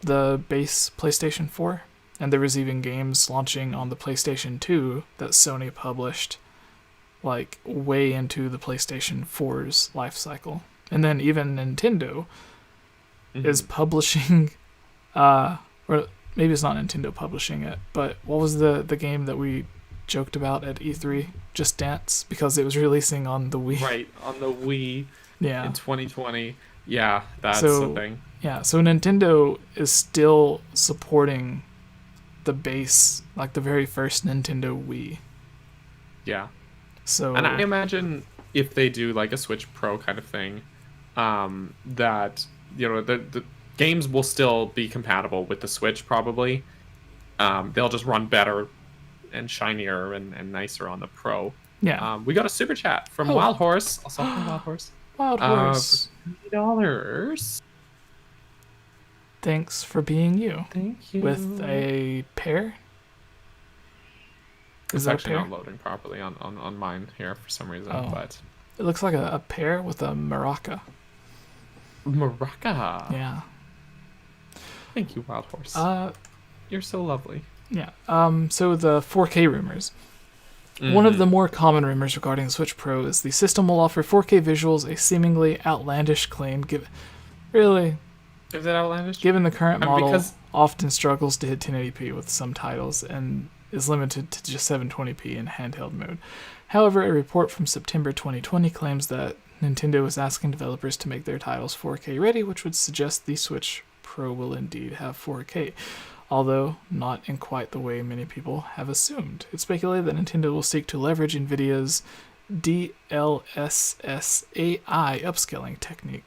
the base PlayStation 4. And there was even games launching on the PlayStation 2 that Sony published like way into the PlayStation 4's life cycle. And then even Nintendo is publishing, or maybe it's not Nintendo publishing it, but what was the game that we joked about at E3? Just Dance, because it was releasing on the Wii. Right, on the Wii in 2020. Yeah, that's the thing. Yeah, so Nintendo is still supporting the base, like the very first Nintendo Wii. Yeah. So, and I imagine if they do like a Switch Pro kind of thing, that, you know, the games will still be compatible with the Switch probably. They'll just run better and shinier and nicer on the Pro. Yeah. We got a super chat from Wild Horse. Also from Wild Horse. Wild Horse. $20. Thanks for being you. Thank you. With a pear? It's actually not loading properly on mine here for some reason, but it looks like a pear with a maraca. Maraca. Yeah. Thank you, Wild Horse. You're so lovely. Yeah. So the 4K rumors. One of the more common rumors regarding the Switch Pro is the system will offer 4K visuals, a seemingly outlandish claim. Really? Is it outlandish? Given the current model often struggles to hit 1080p with some titles and is limited to just 720p in handheld mode. However, a report from September 2020 claims that Nintendo is asking developers to make their titles 4K ready, which would suggest the Switch Pro will indeed have 4K, although not in quite the way many people have assumed. It's speculated that Nintendo will seek to leverage NVIDIA's DLSS AI upscaling technique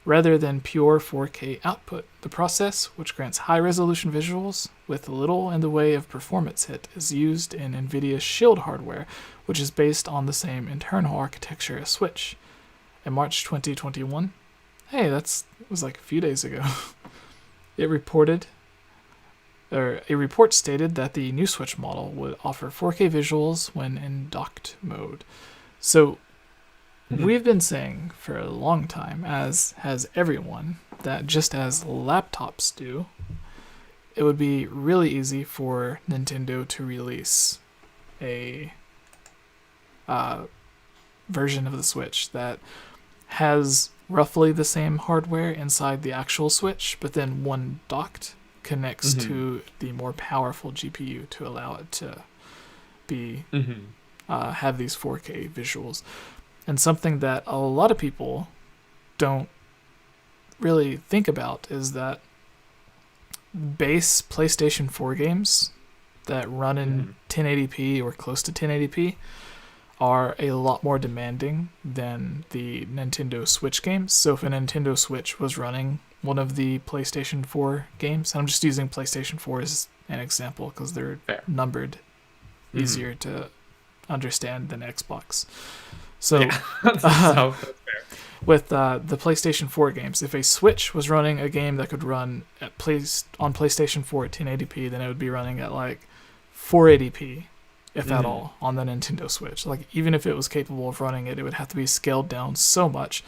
rather than pure 4K output. The process, which grants high-resolution visuals with little in the way of performance hit, is used in NVIDIA's Shield hardware, which is based on the same internal architecture as Switch. In March 2021, it was like a few days ago, a report stated that the new Switch model would offer 4K visuals when in docked mode. So, we've been saying for a long time, as has everyone, that just as laptops do, it would be really easy for Nintendo to release a version of the Switch that has roughly the same hardware inside the actual Switch, but then one docked connects to the more powerful GPU to allow it to be have these 4K visuals. And something that a lot of people don't really think about is that base PlayStation 4 games that run in 1080p or close to 1080p are a lot more demanding than the Nintendo Switch games. So if a Nintendo Switch was running one of the PlayStation 4 games, and I'm just using PlayStation 4 as an example because they're numbered easier to understand than Xbox. So, with the PlayStation 4 games, if a Switch was running a game that could run on PlayStation 4 at 1080p, then it would be running at like 480p, if at all, on the Nintendo Switch. Like, even if it was capable of running it, it would have to be scaled down so much,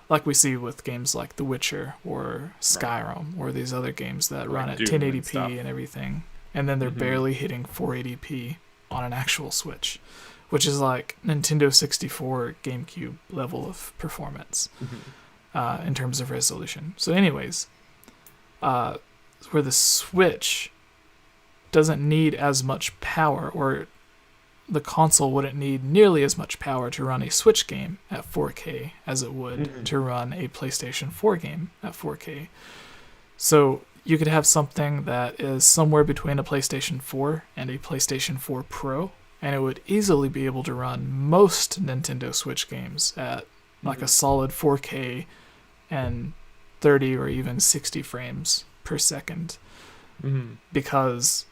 like we see with games like The Witcher or Skyrim or these other games that run at 1080p and everything, and then they're barely hitting 480p on an actual Switch, which is like Nintendo 64 GameCube level of performance in terms of resolution. So anyways, the Switch doesn't need as much power, or the console wouldn't need nearly as much power to run a Switch game at 4K as it would to run a PlayStation 4 game at 4K. So you could have something that is somewhere between a PlayStation 4 and a PlayStation 4 Pro, and it would easily be able to run most Nintendo Switch games at like a solid 4K and 30 or even 60 frames per second. Because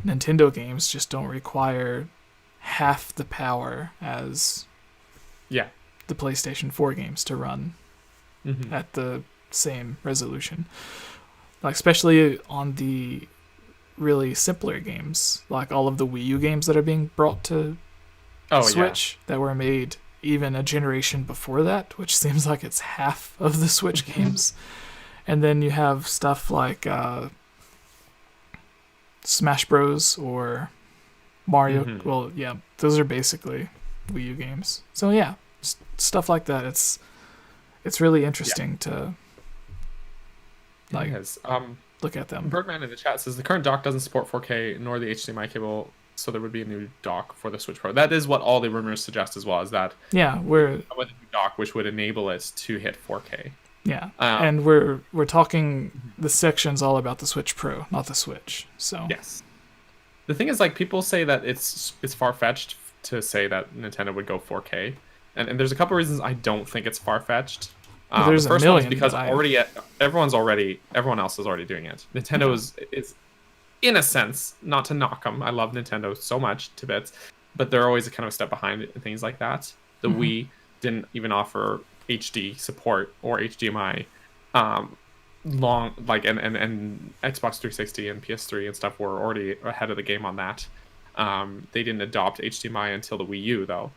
Nintendo games just don't require half the power as the PlayStation 4 games to run at the same resolution. Like, especially on the really simpler games, like all of the Wii U games that are being brought to Switch that were made even a generation before that, which seems like it's half of the Switch games. And then you have stuff like Smash Bros. Or Mario. Well, yeah, those are basically Wii U games. So yeah, stuff like that. It's really interesting to look at them. Birdman in the chat says the current dock doesn't support 4K nor the HDMI cable, so there would be a new dock for the Switch Pro. That is what all the rumors suggest as well, is that we're with a new dock which would enable it to hit 4K. Yeah, and we're talking the section's all about the Switch Pro, not the Switch. So yes, the thing is, like, people say that it's far-fetched to say that Nintendo would go 4K, and there's a couple reasons I don't think it's far-fetched. There's the first a million one is because everyone else is already doing it. Nintendo is in a sense, not to knock them, I love Nintendo so much to bits, but they're always kind of a step behind in things like that. The Wii didn't even offer HD support or HDMI and Xbox 360 and PS3 and stuff were already ahead of the game on that. They didn't adopt HDMI until the Wii U though.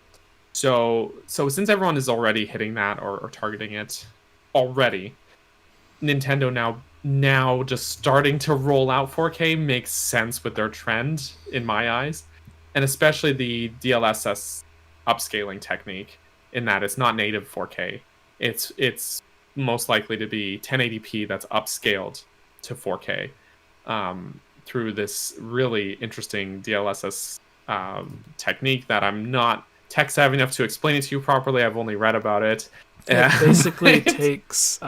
So since everyone is already hitting that or targeting it already, Nintendo now just starting to roll out 4K makes sense with their trend in my eyes, and especially the DLSS upscaling technique, in that it's not native 4K. It's most likely to be 1080p that's upscaled to 4K through this really interesting DLSS technique that I'm not tech savvy enough to explain it to you properly. I've only read about it. It basically takes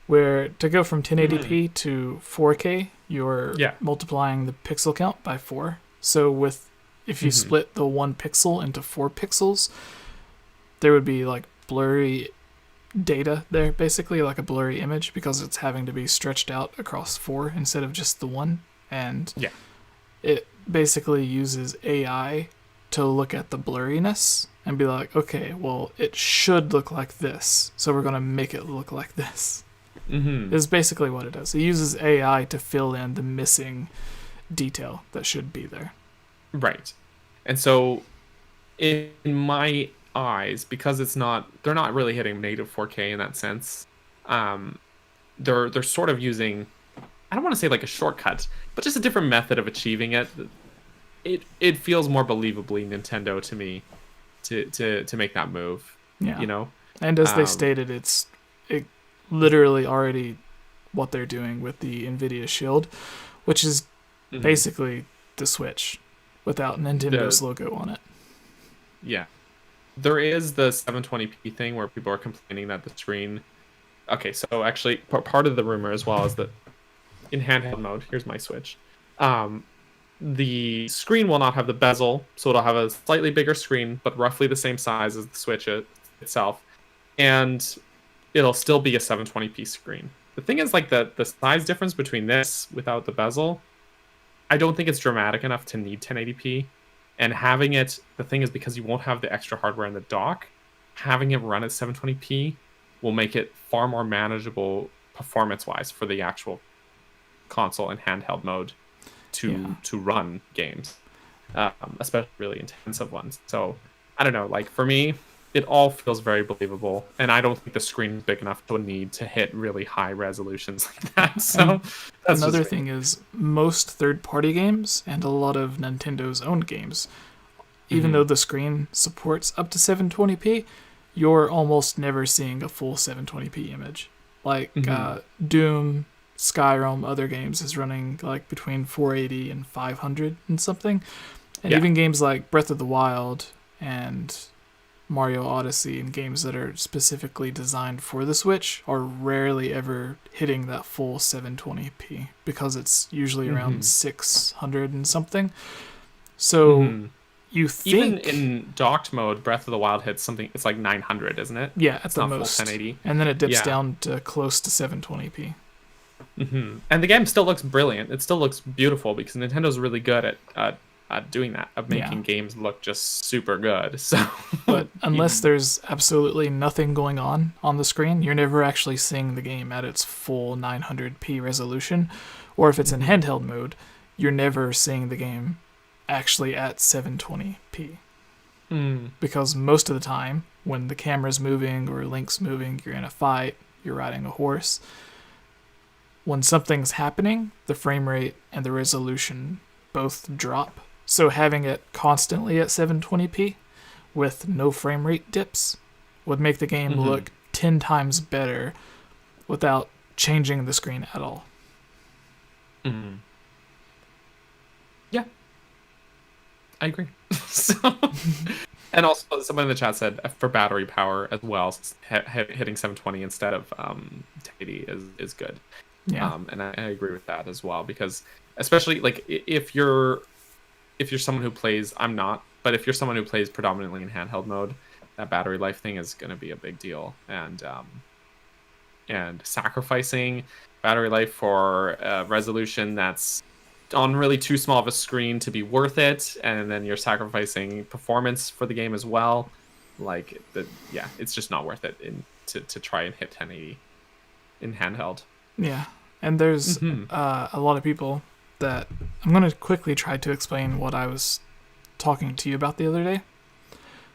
where to go from 1080p to 4K, you're multiplying the pixel count by 4. So if you split the 1 pixel into 4 pixels, there would be like blurry data there, basically like a blurry image, because it's having to be stretched out across 4 instead of just the 1. And it basically uses AI to look at the blurriness and be like, okay, well, it should look like this, so we're going to make it look like this. Is basically what it does. It uses AI to fill in the missing detail that should be there. Right. And so in my eyes, because they're not really hitting native 4K in that sense, they're sort of using, I don't want to say like a shortcut, but just a different method of achieving it. It feels more believably Nintendo to me to make that move. Yeah. You know? And as they stated, it literally already what they're doing with the NVIDIA Shield, which is basically the Switch without Nintendo's logo on it. Yeah. There is the 720p thing where people are complaining that the screen... Okay, so actually, part of the rumor as well is that in handheld mode, here's my Switch, the screen will not have the bezel, so it'll have a slightly bigger screen, but roughly the same size as the Switch itself, and it'll still be a 720p screen. The thing is, like, the size difference between this without the bezel, I don't think it's dramatic enough to need 1080p. And having it, the thing is, because you won't have the extra hardware in the dock, having it run at 720p will make it far more manageable performance-wise for the actual console and handheld mode to run games, especially really intensive ones. So, I don't know, like, for me, it all feels very believable, and I don't think the screen is big enough to need to hit really high resolutions like that. So that's another thing is, most third-party games and a lot of Nintendo's own games, even though the screen supports up to 720p, you're almost never seeing a full 720p image. Like Doom, Skyrim, other games is running like between 480 and 500 and something. And even games like Breath of the Wild and Mario Odyssey and games that are specifically designed for the Switch are rarely ever hitting that full 720p because it's usually around 600 and something. So you think... Even in docked mode, Breath of the Wild hits something, it's like 900, isn't it? Yeah, at the most. Full 1080. And then it dips down to close to 720p. And the game still looks brilliant. It still looks beautiful because Nintendo's really good at doing that, of making games look just super good. So, but unless there's absolutely nothing going on the screen, you're never actually seeing the game at its full 900p resolution. Or if it's in handheld mode, you're never seeing the game actually at 720p. Because most of the time, when the camera's moving or Link's moving, you're in a fight, you're riding a horse. When something's happening, the frame rate and the resolution both drop. So having it constantly at 720p with no frame rate dips would make the game look 10 times better without changing the screen at all. Yeah, I agree. And also, someone in the chat said for battery power as well, hitting 720 instead of 1080 is good. Yeah, and I agree with that as well, because especially like if you're someone who plays, I'm not, but if you're someone who plays predominantly in handheld mode, that battery life thing is going to be a big deal, and sacrificing battery life for resolution that's on really too small of a screen to be worth it, and then you're sacrificing performance for the game as well. Like it's just not worth it to try and hit 1080 in handheld. Yeah, and there's a lot of people that I'm going to quickly try to explain what I was talking to you about the other day,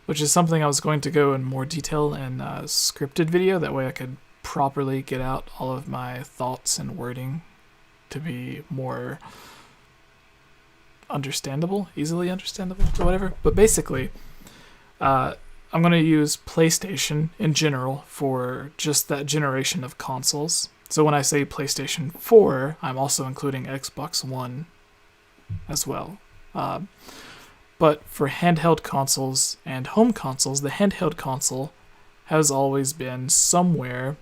which is something I was going to go in more detail in a scripted video. That way I could properly get out all of my thoughts and wording to be more understandable, easily understandable, or whatever. But basically, I'm going to use PlayStation in general for just that generation of consoles. So when I say PlayStation 4, I'm also including Xbox One as well. But for handheld consoles and home consoles, the handheld console has always been somewhere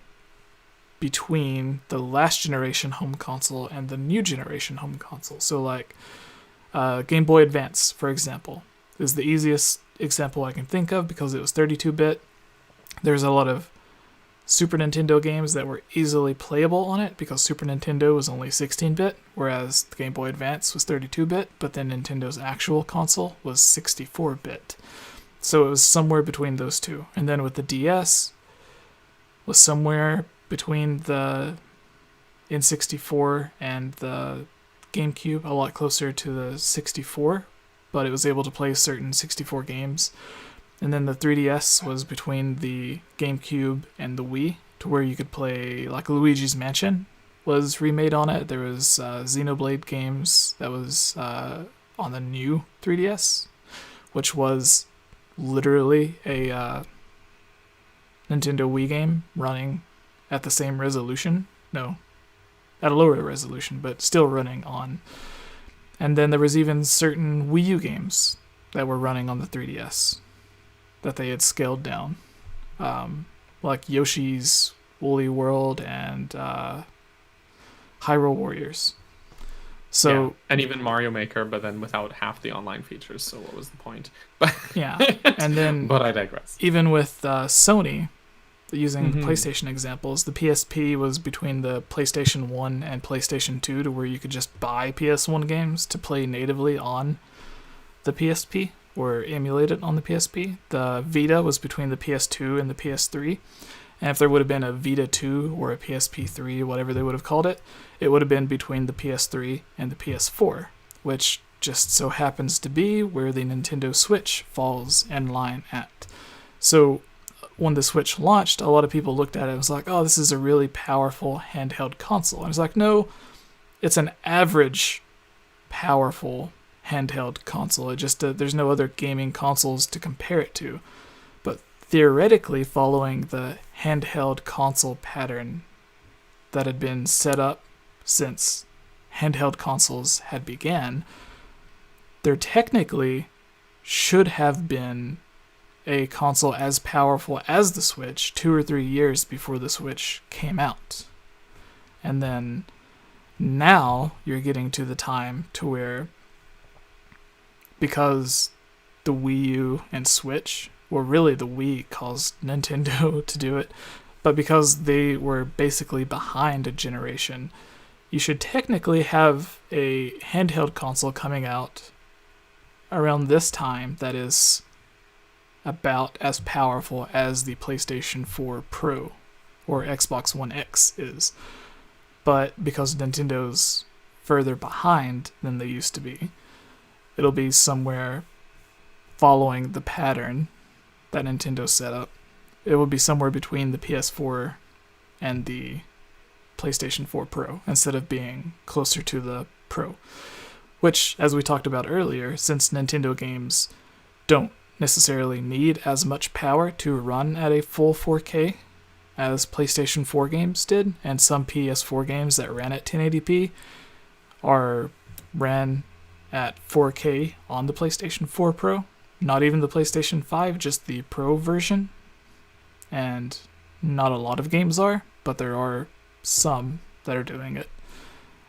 between the last generation home console and the new generation home console. So like Game Boy Advance, for example, is the easiest example I can think of because it was 32-bit. There's a lot of Super Nintendo games that were easily playable on it because Super Nintendo was only 16-bit, whereas the Game Boy Advance was 32-bit, but then Nintendo's actual console was 64-bit. So it was somewhere between those two. And then with the DS, was somewhere between the N64 and the GameCube, a lot closer to the 64, but it was able to play certain 64 games. And then the 3DS was between the GameCube and the Wii, to where you could play, like Luigi's Mansion was remade on it. There was Xenoblade games that was on the new 3DS, which was literally a Nintendo Wii game running at the same resolution. No, at a lower resolution, but still running on. And then there was even certain Wii U games that were running on the 3DS that they had scaled down, like Yoshi's Woolly World and Hyrule Warriors. So and even Mario Maker, but then without half the online features. So what was the point? Yeah, and then but I digress. Even with Sony, using the PlayStation examples, the PSP was between the PlayStation 1 and PlayStation 2, to where you could just buy PS1 games to play natively on the PSP or emulate it on the PSP. The Vita was between the PS2 and the PS3. And if there would have been a Vita 2 or a PSP 3, whatever they would have called it, it would have been between the PS3 and the PS4, which just so happens to be where the Nintendo Switch falls in line at. So when the Switch launched, a lot of people looked at it and was like, oh, this is a really powerful handheld console. And I was like, no, it's an average powerful handheld console. It just there's no other gaming consoles to compare it to. But theoretically, following the handheld console pattern that had been set up since handheld consoles had began, there technically should have been a console as powerful as the Switch 2 or 3 years before the Switch came out. And then now you're getting to the time to where, because the Wii U and Switch, well, really the Wii caused Nintendo to do it, but because they were basically behind a generation, you should technically have a handheld console coming out around this time that is about as powerful as the PlayStation 4 Pro or Xbox One X is. But because Nintendo's further behind than they used to be, it'll be somewhere following the pattern that Nintendo set up. It will be somewhere between the PS4 and the PlayStation 4 Pro, instead of being closer to the Pro. Which, as we talked about earlier, since Nintendo games don't necessarily need as much power to run at a full 4K as PlayStation 4 games did, and some PS4 games that ran at 1080p ran at 4K on the PlayStation 4 Pro. Not even the PlayStation 5, just the Pro version. And not a lot of games are, but there are some that are doing it.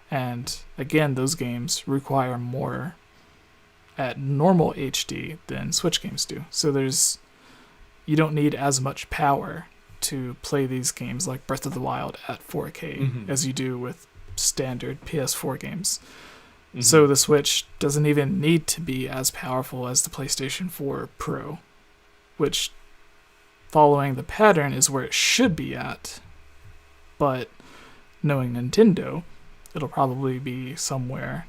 And again, those games require more at normal HD than Switch games do. So you don't need as much power to play these games like Breath of the Wild at 4K as you do with standard PS4 games. So the Switch doesn't even need to be as powerful as the PlayStation 4 Pro, which, following the pattern, is where it should be at. But knowing Nintendo, it'll probably be somewhere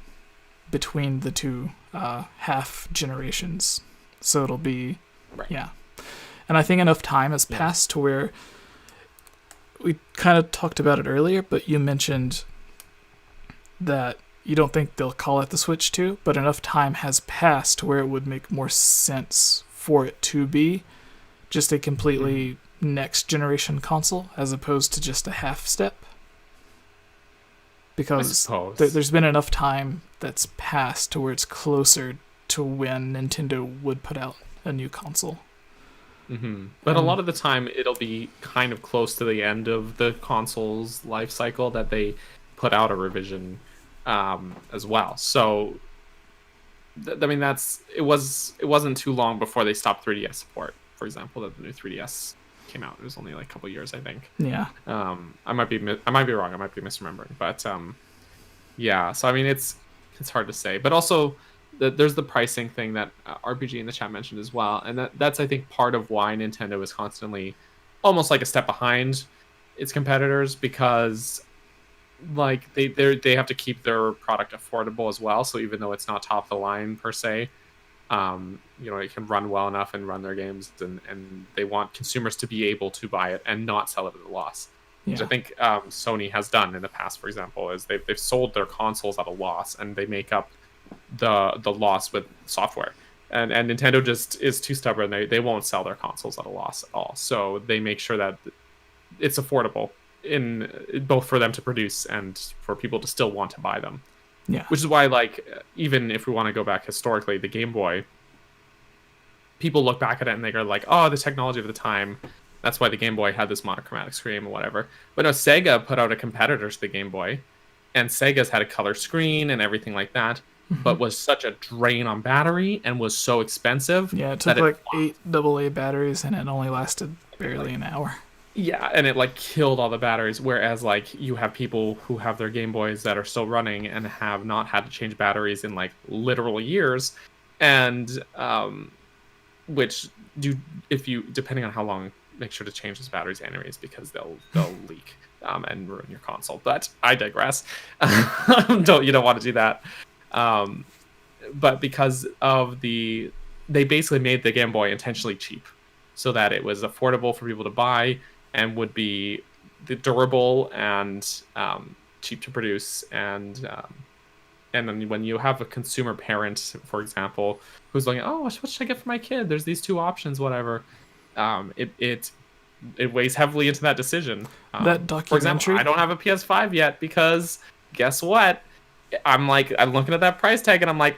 between the two half generations. So it'll be, yeah. And I think enough time has passed to where we kind of talked about it earlier, but you mentioned that you don't think they'll call it the Switch 2, but enough time has passed to where it would make more sense for it to be just a completely next generation console as opposed to just a half step. Because there's been enough time that's passed to where it's closer to when Nintendo would put out a new console. But a lot of the time it'll be kind of close to the end of the console's life cycle that they put out a revision as well. So I mean, it wasn't too long before they stopped 3DS support, for example, that the new 3DS came out. It was only like a couple years, I think. Yeah. I might be wrong. I might be misremembering, but yeah. So I mean, it's hard to say. But also, there's the pricing thing that RPG in the chat mentioned as well, and that's I think part of why Nintendo is constantly almost like a step behind its competitors, because like they have to keep their product affordable as well. So even though it's not top of the line per se, it can run well enough and run their games, and they want consumers to be able to buy it and not sell it at a loss. Yeah. Which I think Sony has done in the past, for example, is they've sold their consoles at a loss, and they make up the loss with software. And Nintendo just is too stubborn. They won't sell their consoles at a loss at all. So they make sure that it's affordable in both for them to produce and for people to still want to buy them. Yeah. Which is why, like, even if we want to go back historically, the Game Boy, people look back at it and they go like, oh, the technology of the time, that's why the Game Boy had this monochromatic screen or whatever. But no, Sega put out a competitor to the Game Boy, and Sega's had a color screen and everything like that, but was such a drain on battery and was so expensive. Yeah, it took like 8 AA batteries and it only lasted barely an hour. Yeah, and it like killed all the batteries, whereas like you have people who have their Game Boys that are still running and have not had to change batteries in like literal years, and which if you, depending on how long, make sure to change those batteries anyways, because they'll leak and ruin your console. But I digress. You don't want to do that. But because of they basically made the Game Boy intentionally cheap so that it was affordable for people to buy and would be durable and cheap to produce. And then when you have a consumer parent, for example, who's looking, oh, what should I get for my kid? There's these two options, whatever. It it weighs heavily into that decision. That For example, documentary. I don't have a PS5 yet because guess what? I'm looking at that price tag and I'm like,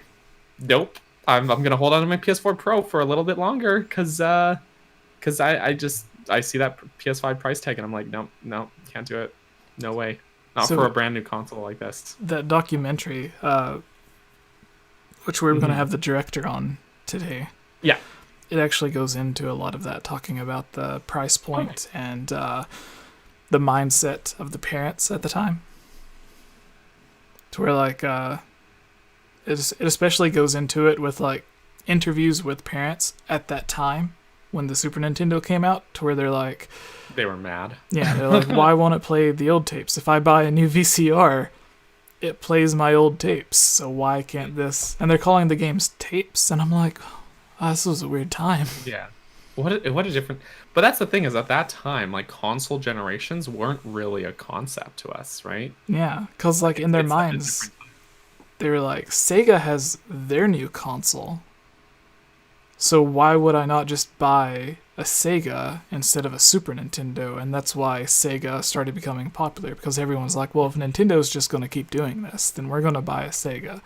nope. I'm gonna hold on to my PS4 Pro for a little bit longer because I see that PS5 price tag and I'm like, no, can't do it. No way. Not for a brand new console like this. That documentary, which we're going to have the director on today. Yeah. It actually goes into a lot of that, talking about the price point and the mindset of the parents at the time. To where, like, it especially goes into it with, like, interviews with parents at that time when the Super Nintendo came out, to where they're like... They were mad. Yeah, they're like, why won't it play the old tapes? If I buy a new VCR, it plays my old tapes, so why can't this? And they're calling the games tapes, and I'm like, oh, this was a weird time. Yeah. What a different... But that's the thing, is at that time, like, console generations weren't really a concept to us, right? Yeah, because, like, in their minds, they were like, Sega has their new console, so why would I not just buy a Sega instead of a Super Nintendo? And that's why Sega started becoming popular, because everyone's like, well, if Nintendo's just going to keep doing this, then we're going to buy a Sega,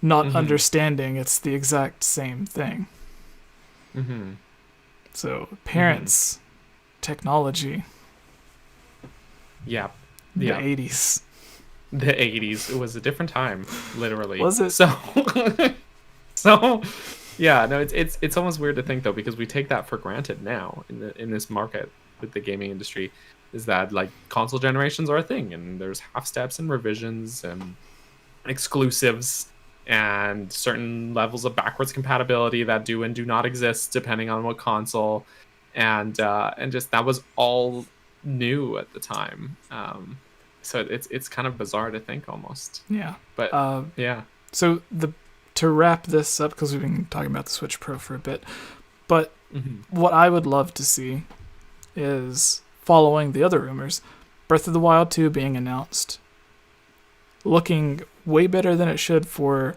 not understanding it's the exact same thing. Mm-hmm. So, parents, technology. Yeah. The 80s. The 80s. It was a different time, literally. Was it? So yeah, no, it's almost weird to think though, because we take that for granted now in this market with the gaming industry, is that like console generations are a thing, and there's half steps and revisions and exclusives and certain levels of backwards compatibility that do and do not exist depending on what console, and just that was all new at the time. So it's kind of bizarre to think almost. Yeah. But yeah. So to wrap this up, because we've been talking about the Switch Pro for a bit, but what I would love to see is, following the other rumors, Breath of the Wild 2 being announced, looking way better than it should for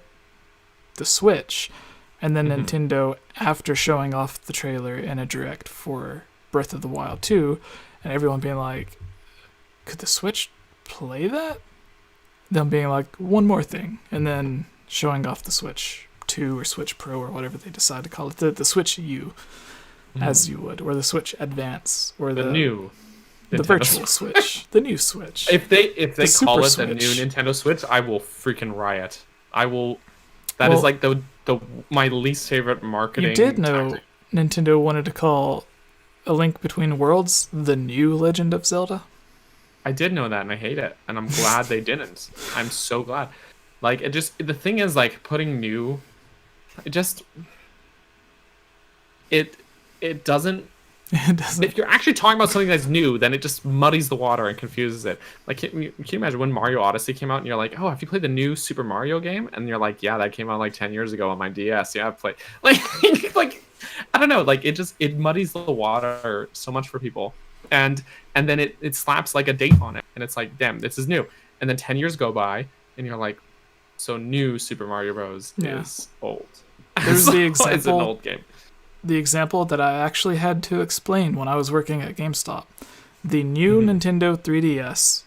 the Switch, and then Nintendo, after showing off the trailer in a direct for Breath of the Wild 2, and everyone being like, could the Switch play that? Them being like, one more thing, and then showing off the Switch 2 or Switch Pro or whatever they decide to call it, the Switch U, as you would, or the Switch Advance, or the new the virtual Switch, the new Switch. If they call it Super the new Switch. Nintendo Switch, I will freaking riot. I will. That is like the my least favorite marketing. You did know tactic. Nintendo wanted to call A Link Between Worlds the new Legend of Zelda. I did know that, and I hate it, and I'm glad they didn't. I'm so glad. Like, it just, the thing is, like, putting new, it just, it doesn't, It doesn't. if you're actually talking about something that's new, then it just muddies the water and confuses it. Like, can you imagine when Mario Odyssey came out, and you're like, oh, have you played the new Super Mario game? And you're like, yeah, that came out like 10 years ago on my DS. Yeah, I've played. Like, I don't know, like, it muddies the water so much for people. And then it slaps, like, a date on it, and it's like, damn, this is new. And then 10 years go by, and you're like, so new Super Mario Bros. Is old. There's the It's an example. old game. The example that I actually had to explain when I was working at GameStop. The new Nintendo 3DS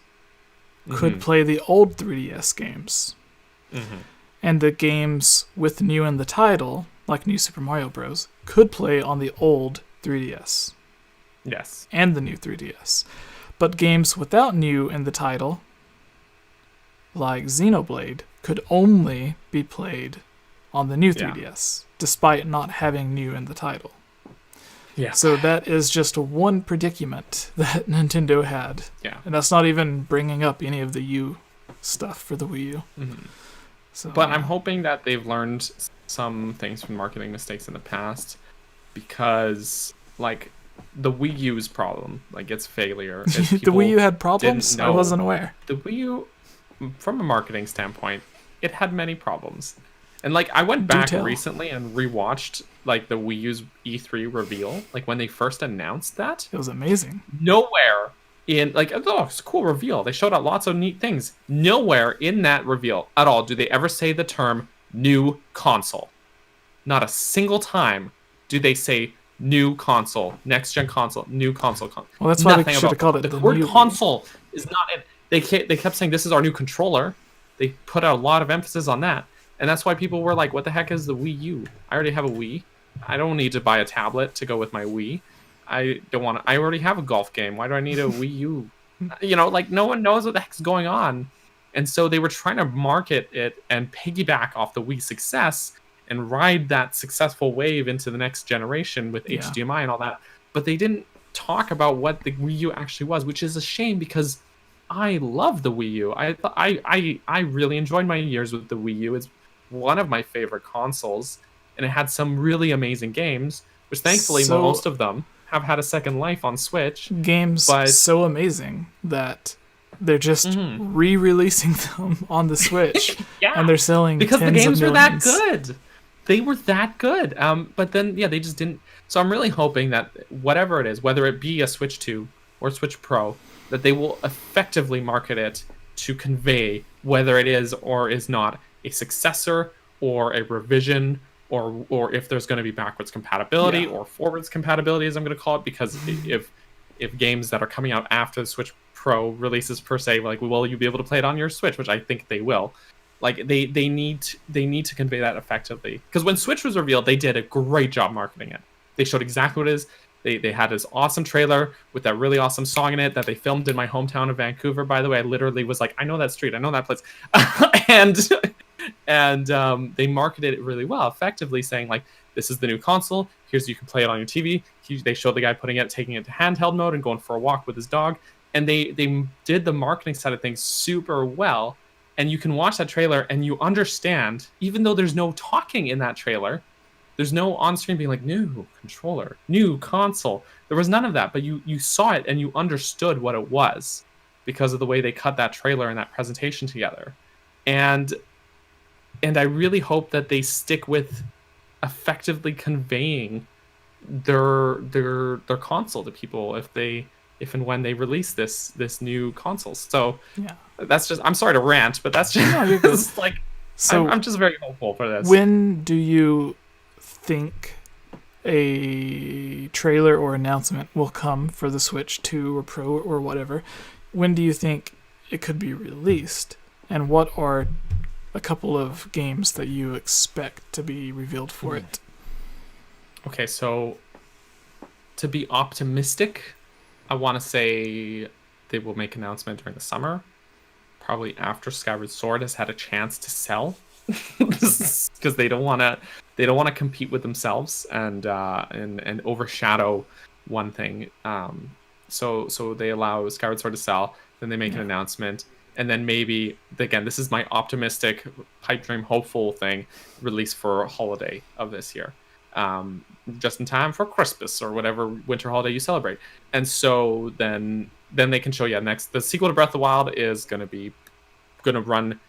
could play the old 3DS games. And the games with new in the title, like New Super Mario Bros., could play on the old 3DS. Yes. And the new 3DS. But games without new in the title, like Xenoblade, could only be played on the new 3DS, despite not having new in the title. Yeah. So that is just one predicament that Nintendo had. Yeah. And that's not even bringing up any of the U stuff for the Wii U. So, But I'm hoping that they've learned some things from marketing mistakes in the past, because, like, the Wii U's problem, like, its failure. Is the Wii U had problems? I wasn't aware. The Wii U, from a marketing standpoint, it had many problems. And, like, I went back recently and rewatched, like, the Wii U's E3 reveal, like, when they first announced that. It was amazing. Nowhere in, like, oh, it's a cool reveal. They showed out lots of neat things. Nowhere in that reveal at all do they ever say the term new console. Not a single time do they say new console, next gen console, new console. Well, that's why they Nothing should have about called it the the word new. console is not in. They kept saying this is our new controller. They put out a lot of emphasis on that, and that's why people were like, "What the heck is the Wii U? I already have a Wii. I don't need to buy a tablet to go with my Wii. I don't want to. I already have a golf game. Why do I need a Wii U? You know, like no one knows what the heck's going on." And so they were trying to market it and piggyback off the Wii success and ride that successful wave into the next generation with Yeah. HDMI and all that. But they didn't talk about what the Wii U actually was, which is a shame because I love the Wii U. I really enjoyed my years with the Wii U. It's one of my favorite consoles, and it had some really amazing games, which thankfully So- most of them have had a second life on Switch. Games But- so amazing that they're just Mhm. re-releasing them on the Switch, Yeah, and they're selling because the tens games of were that millions. good. They were that good. But then yeah, they just didn't. So I'm really hoping that whatever it is, whether it be a Switch 2 or Switch Pro, that they will effectively market it to convey whether it is or is not a successor or a revision, or if there's going to be backwards compatibility Yeah. or forwards compatibility, as I'm going to call it, because if games that are coming out after the Switch Pro releases per se, like, will you be able to play it on your Switch, which I think they will. Like they need to convey that effectively, because when Switch was revealed, they did a great job marketing it. They showed exactly what it is. They had this awesome trailer with that really awesome song in it that they filmed in my hometown of Vancouver. By the way, I literally was like, I know that street, I know that place, and they marketed it really well, effectively saying like, this is the new console. Here's, you can play it on your TV. They showed the guy taking it to handheld mode and going for a walk with his dog, and they did the marketing side of things super well. And you can watch that trailer and you understand, even though there's no talking in that trailer, there's no on-screen being like, new controller, new console. There was none of that, but you saw it and you understood what it was because of the way they cut that trailer and that presentation together. And I really hope that they stick with effectively conveying their console to people if and when they release this new console. So Yeah. that's just, I'm sorry to rant, but that's just, No, you're good. like, So I'm just very hopeful for this. when do you think a trailer or announcement will come for the Switch 2 or Pro or whatever? When do you think it could be released? And what are a couple of games that you expect to be revealed for it? Okay, so to be optimistic, I want to say they will make an announcement during the summer, probably after Skyward Sword has had a chance to sell, because they don't want to compete with themselves and overshadow one thing. So they allow Skyward Sword to sell, then they make an announcement, and then maybe, again, this is my optimistic, pipe dream, hopeful thing, release for holiday of this year. Just in time for Christmas or whatever winter holiday you celebrate. And so then they can show you next. The sequel to Breath of the Wild is going to run,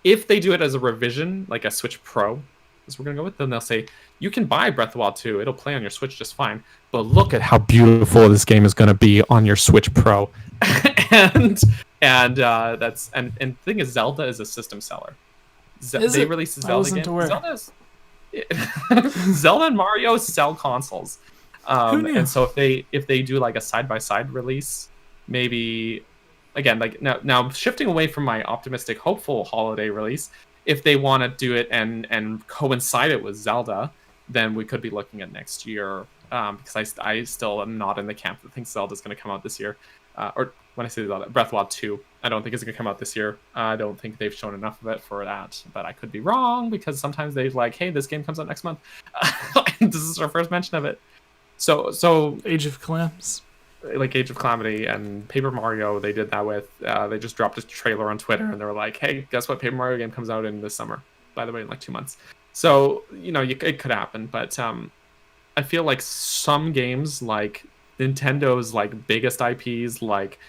if they do it as a revision, like a Switch Pro, as we're going to go with, then they'll say, you can buy Breath of the Wild 2. It'll play on your Switch just fine. But look at how beautiful this game is going to be on your Switch Pro. and the thing is, Zelda is a system seller. They released a Zelda game. Zelda and Mario sell consoles, and so if they do like a side-by-side release, maybe, again, like now shifting away from my optimistic hopeful holiday release, if they want to do it and coincide it with Zelda, then we could be looking at next year, because I still am not in the camp that thinks Zelda's going to come out this year, or when I say Zelda, Breath of the Wild 2, I don't think it's going to come out this year. I don't think they've shown enough of it for that, but I could be wrong, because sometimes they're like, hey, this game comes out next month. This is our first mention of it. So Age of Clams, like Age of Calamity and Paper Mario, they did that with, they just dropped a trailer on Twitter and they were like, hey, guess what, Paper Mario game comes out in this summer, by the way, in like 2 months. So, it could happen, but I feel like some games, like Nintendo's like biggest IPs, like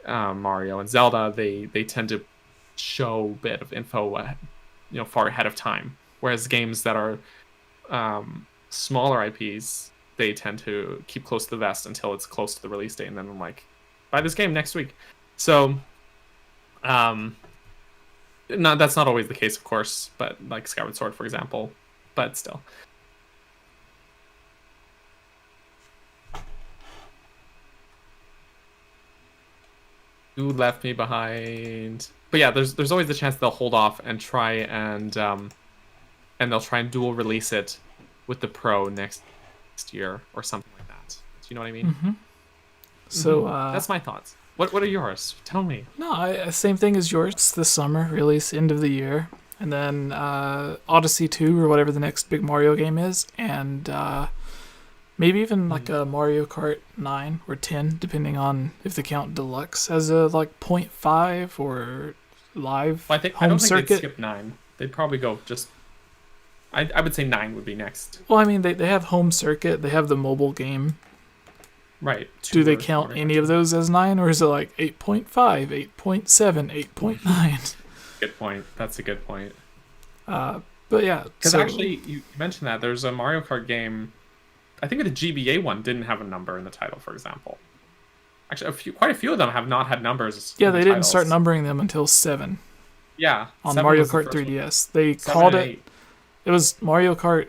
Mario and Zelda, they tend to show a bit of info far ahead of time, whereas games that are smaller IPs, they tend to keep close to the vest until it's close to the release date, and then I'm like, buy this game next week. So that's not always the case, of course, but like Skyward Sword, for example, but still. You left me behind. But yeah, there's always the chance they'll hold off and try and they'll try and dual release it with the Pro next year or something like that. Do you know what I mean? Mm-hmm. So that's my thoughts. What are yours? Tell me. No, same thing as yours. This summer release, end of the year, and then Odyssey 2 or whatever the next big Mario game is, and maybe even like a Mario Kart 9 or 10, depending on if they count Deluxe as a like 0.5 or live I home don't think circuit. they'd skip 9. They'd probably go just. I would say 9 would be next. Well, I mean, they have home circuit. They have the mobile game. Right. Do they count any of those as 9, or is it like 8.5, 8.7, 8.9? Good point. That's a good point. But yeah. Because actually, you mentioned that there's a Mario Kart game. I think the GBA one didn't have a number in the title, for example. Actually, quite a few of them have not had numbers. Yeah, they didn't start numbering them until 7. Yeah. On Mario Kart 3DS. They called it. It was Mario Kart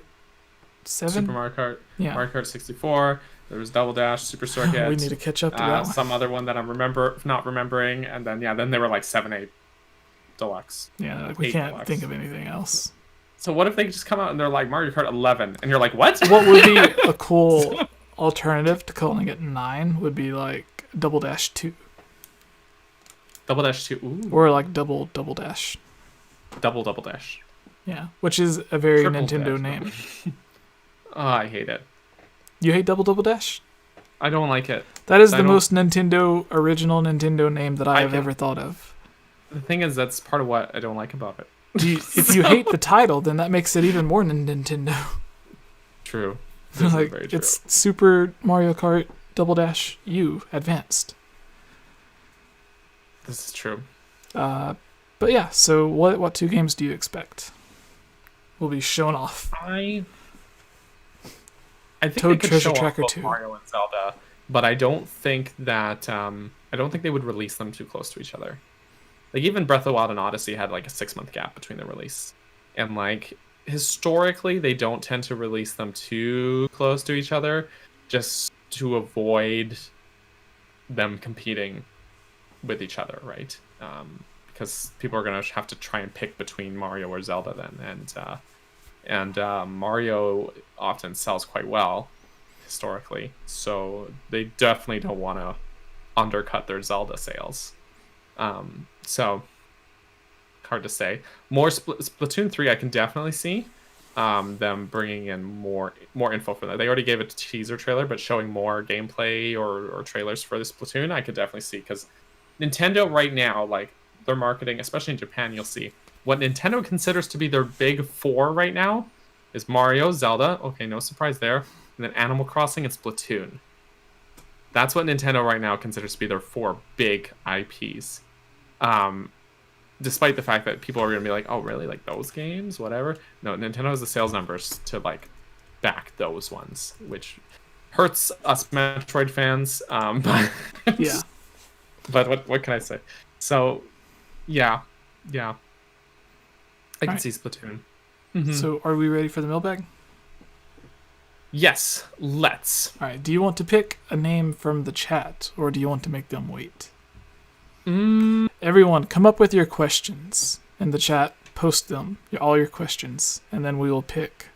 7? Super Mario Kart. Yeah. Mario Kart 64. There was Double Dash, Super Circuit. We need to catch up to that one. Some other one that I'm not remembering. And then, then they were like 7, 8 Deluxe. Yeah, like we can't Deluxe. Think of anything else. So what if they just come out and they're like Mario Kart 11? And you're like, what? What would be a cool alternative to calling it 9 would be like Double Dash 2. Double Dash 2. Ooh. Or like Double Dash. Double Dash. Yeah, which is a very Triple Nintendo dash, name. Oh, I hate it. You hate Double Dash? I don't like it. That is the most original Nintendo name that I have ever thought of. The thing is, that's part of what I don't like about it. If you hate the title, then that makes it even more Nintendo. True. Like, very true. It's Super Mario Kart Double Dash U Advanced. This is true. But yeah, so what 2 games do you expect will be shown off? I think Toad they could Treasure show Tracker off 2. Mario and Zelda, but I don't think that they would release them too close to each other. Like even Breath of the Wild and Odyssey had like a 6-month gap between the release, and like historically they don't tend to release them too close to each other, just to avoid them competing with each other, right? Because people are gonna have to try and pick between Mario or Zelda then, and Mario often sells quite well historically, so they definitely don't want to undercut their Zelda sales. So hard to say. More Splatoon 3 I can definitely see them bringing in more info for that. They already gave a teaser trailer, but showing more gameplay or trailers for this Splatoon I could definitely see, because Nintendo right now, like their marketing, especially in Japan, you'll see what Nintendo considers to be their big 4 right now is Mario, Zelda, okay, no surprise there, and then Animal Crossing and Splatoon. That's what Nintendo right now considers to be their 4 big IPs. Despite the fact that people are going to be like, oh, really? Like those games? Whatever. No, Nintendo has the sales numbers to like back those ones, which hurts us Metroid fans. But yeah. But what can I say? So, yeah. I can see Splatoon. Mm-hmm. So, are we ready for the mailbag? Yes, let's. All right. Do you want to pick a name from the chat, or do you want to make them wait? Everyone, come up with your questions in the chat. Post them, all your questions, and then we will pick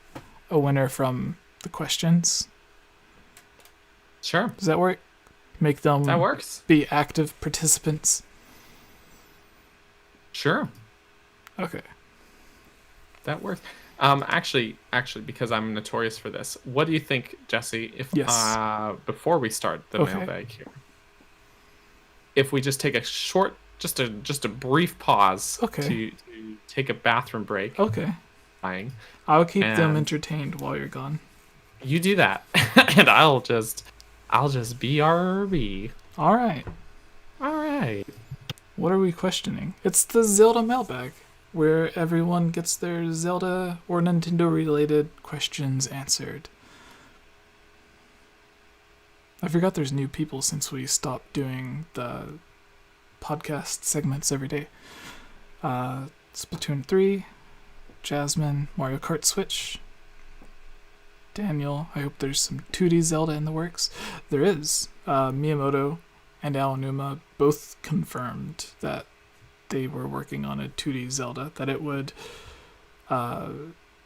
a winner from the questions. Sure. Does that work? Make them that works. Be active participants. Sure. Okay. That works. Actually, because I'm notorious for this, what do you think, Jesse? If before we start the mailbag here, if we just take a short, just a brief pause to take a bathroom break. Okay. I'll keep them entertained while you're gone. You do that, and I'll just BRB. All right. What are we questioning? It's the Zelda mailbag, where everyone gets their Zelda or Nintendo-related questions answered. I forgot there's new people since we stopped doing the podcast segments every day. Splatoon 3, Jasmine, Mario Kart Switch, Daniel, I hope there's some 2D Zelda in the works. There is. Miyamoto and Aonuma both confirmed that they were working on a 2D Zelda, that it would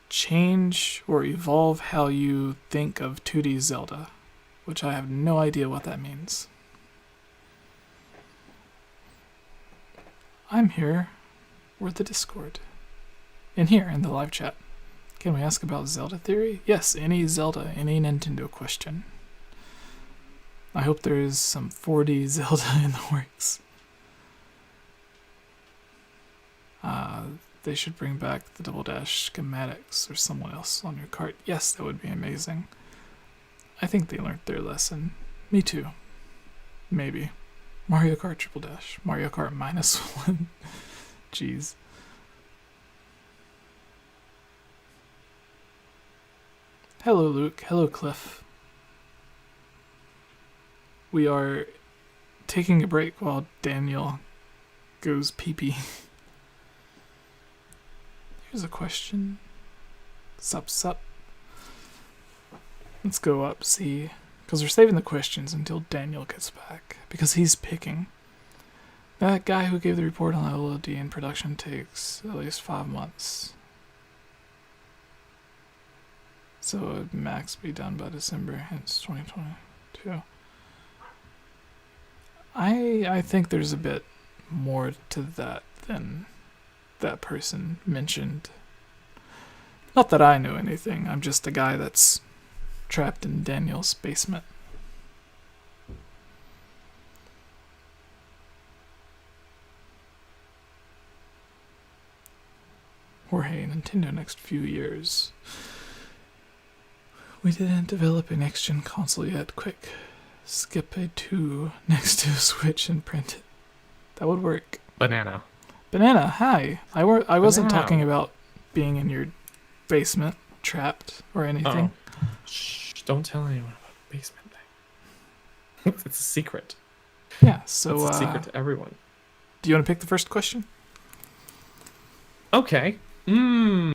change or evolve how you think of 2D Zelda, which I have no idea what that means. I'm here. We're the Discord. In here, in the live chat. Can we ask about Zelda theory? Yes, any Zelda, any Nintendo question. I hope there is some 4D Zelda in the works. They should bring back the Double Dash schematics or someone else on your cart. Yes, that would be amazing. I think they learned their lesson. Me too. Maybe. Mario Kart Triple Dash. Mario Kart -1. Jeez. Hello, Luke. Hello, Cliff. We are taking a break while Daniel goes pee-pee. Here's a question. Sup, sup. Let's go up, see. Because we're saving the questions until Daniel gets back. Because he's picking. That guy who gave the report on LOD in production takes at least 5 months. So it would max be done by December, hence 2022. I think there's a bit more to that than that person mentioned. Not that I know anything, I'm just a guy that's trapped in Daniel's basement. Jorge, Nintendo next few years. We didn't develop a next-gen console yet. Quick, skip a 2 next to a Switch and print it. That would work. Banana, hi. I wasn't talking about being in your basement, trapped, or anything. Oh. Shh, don't tell anyone about the basement thing. It's a secret. Yeah, so... It's a secret to everyone. Do you want to pick the first question? Okay. I'm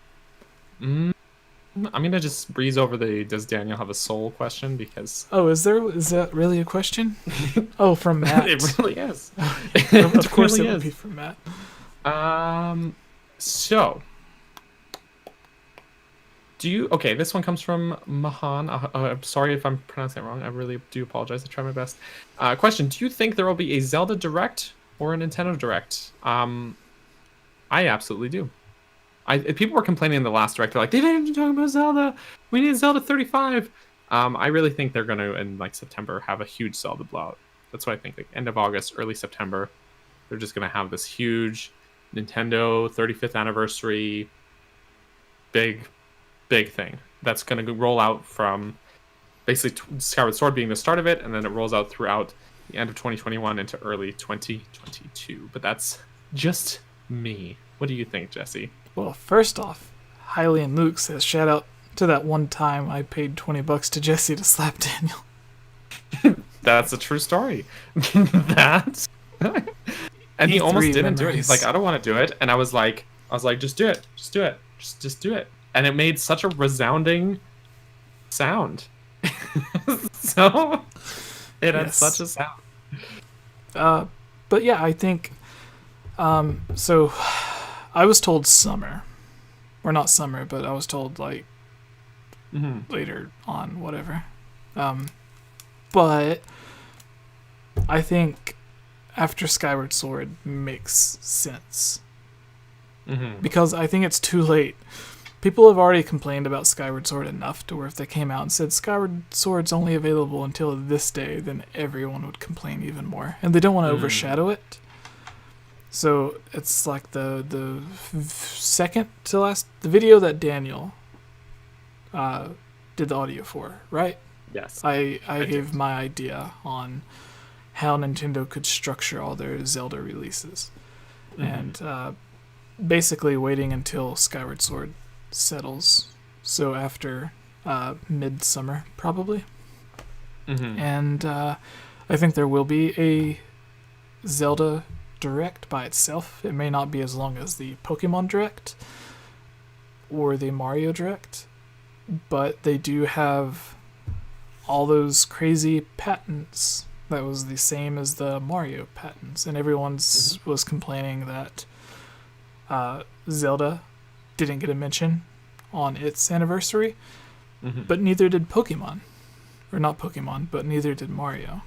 gonna just breeze over the "Does Daniel have a soul?" question because. Oh, is that really a question? Oh, from Matt. It really is. Of course, really it would be from Matt. So. Okay, this one comes from Mahan. I'm sorry if I'm pronouncing it wrong. I really do apologize. I try my best. Question: do you think there will be a Zelda Direct or a Nintendo Direct? I absolutely do. People were complaining in the last Direct. They're like, they didn't even talk about Zelda. We need Zelda 35. I really think they're going to, in like September, have a huge Zelda blowout. That's what I think. Like end of August, early September, they're just going to have this huge Nintendo 35th anniversary, big thing that's going to roll out from basically Skyward Sword being the start of it, and then it rolls out throughout the end of 2021 into early 2022. But that's just me. What do you think, Jesse? Well, first off, Hylian Luke says, shout out to that one time I paid $20 to Jesse to slap Daniel. That's a true story. And he almost didn't do it. He's like, I don't want to do it. And I was like, just do it. Just do it. Just do it. And it made such a resounding sound. So it had such a sound. But yeah, I think so I was told summer. Or not summer, but I was told like later on, whatever. But I think after Skyward Sword makes sense. Because I think it's too late. People have already complained about Skyward Sword enough to where if they came out and said Skyward Sword's only available until this day, then everyone would complain even more. And they don't want to overshadow it. So it's like the second to last, the video that Daniel did the audio for, right? Yes. I gave my idea on how Nintendo could structure all their Zelda releases. And basically waiting until Skyward Sword settles. So after midsummer, probably. And I think there will be a Zelda Direct by itself. It may not be as long as the Pokemon Direct or the Mario Direct, but they do have all those crazy patents that was the same as the Mario patents, and everyone's was complaining that Zelda didn't get a mention on its anniversary, but neither did Pokemon. Or not Pokemon, but neither did Mario.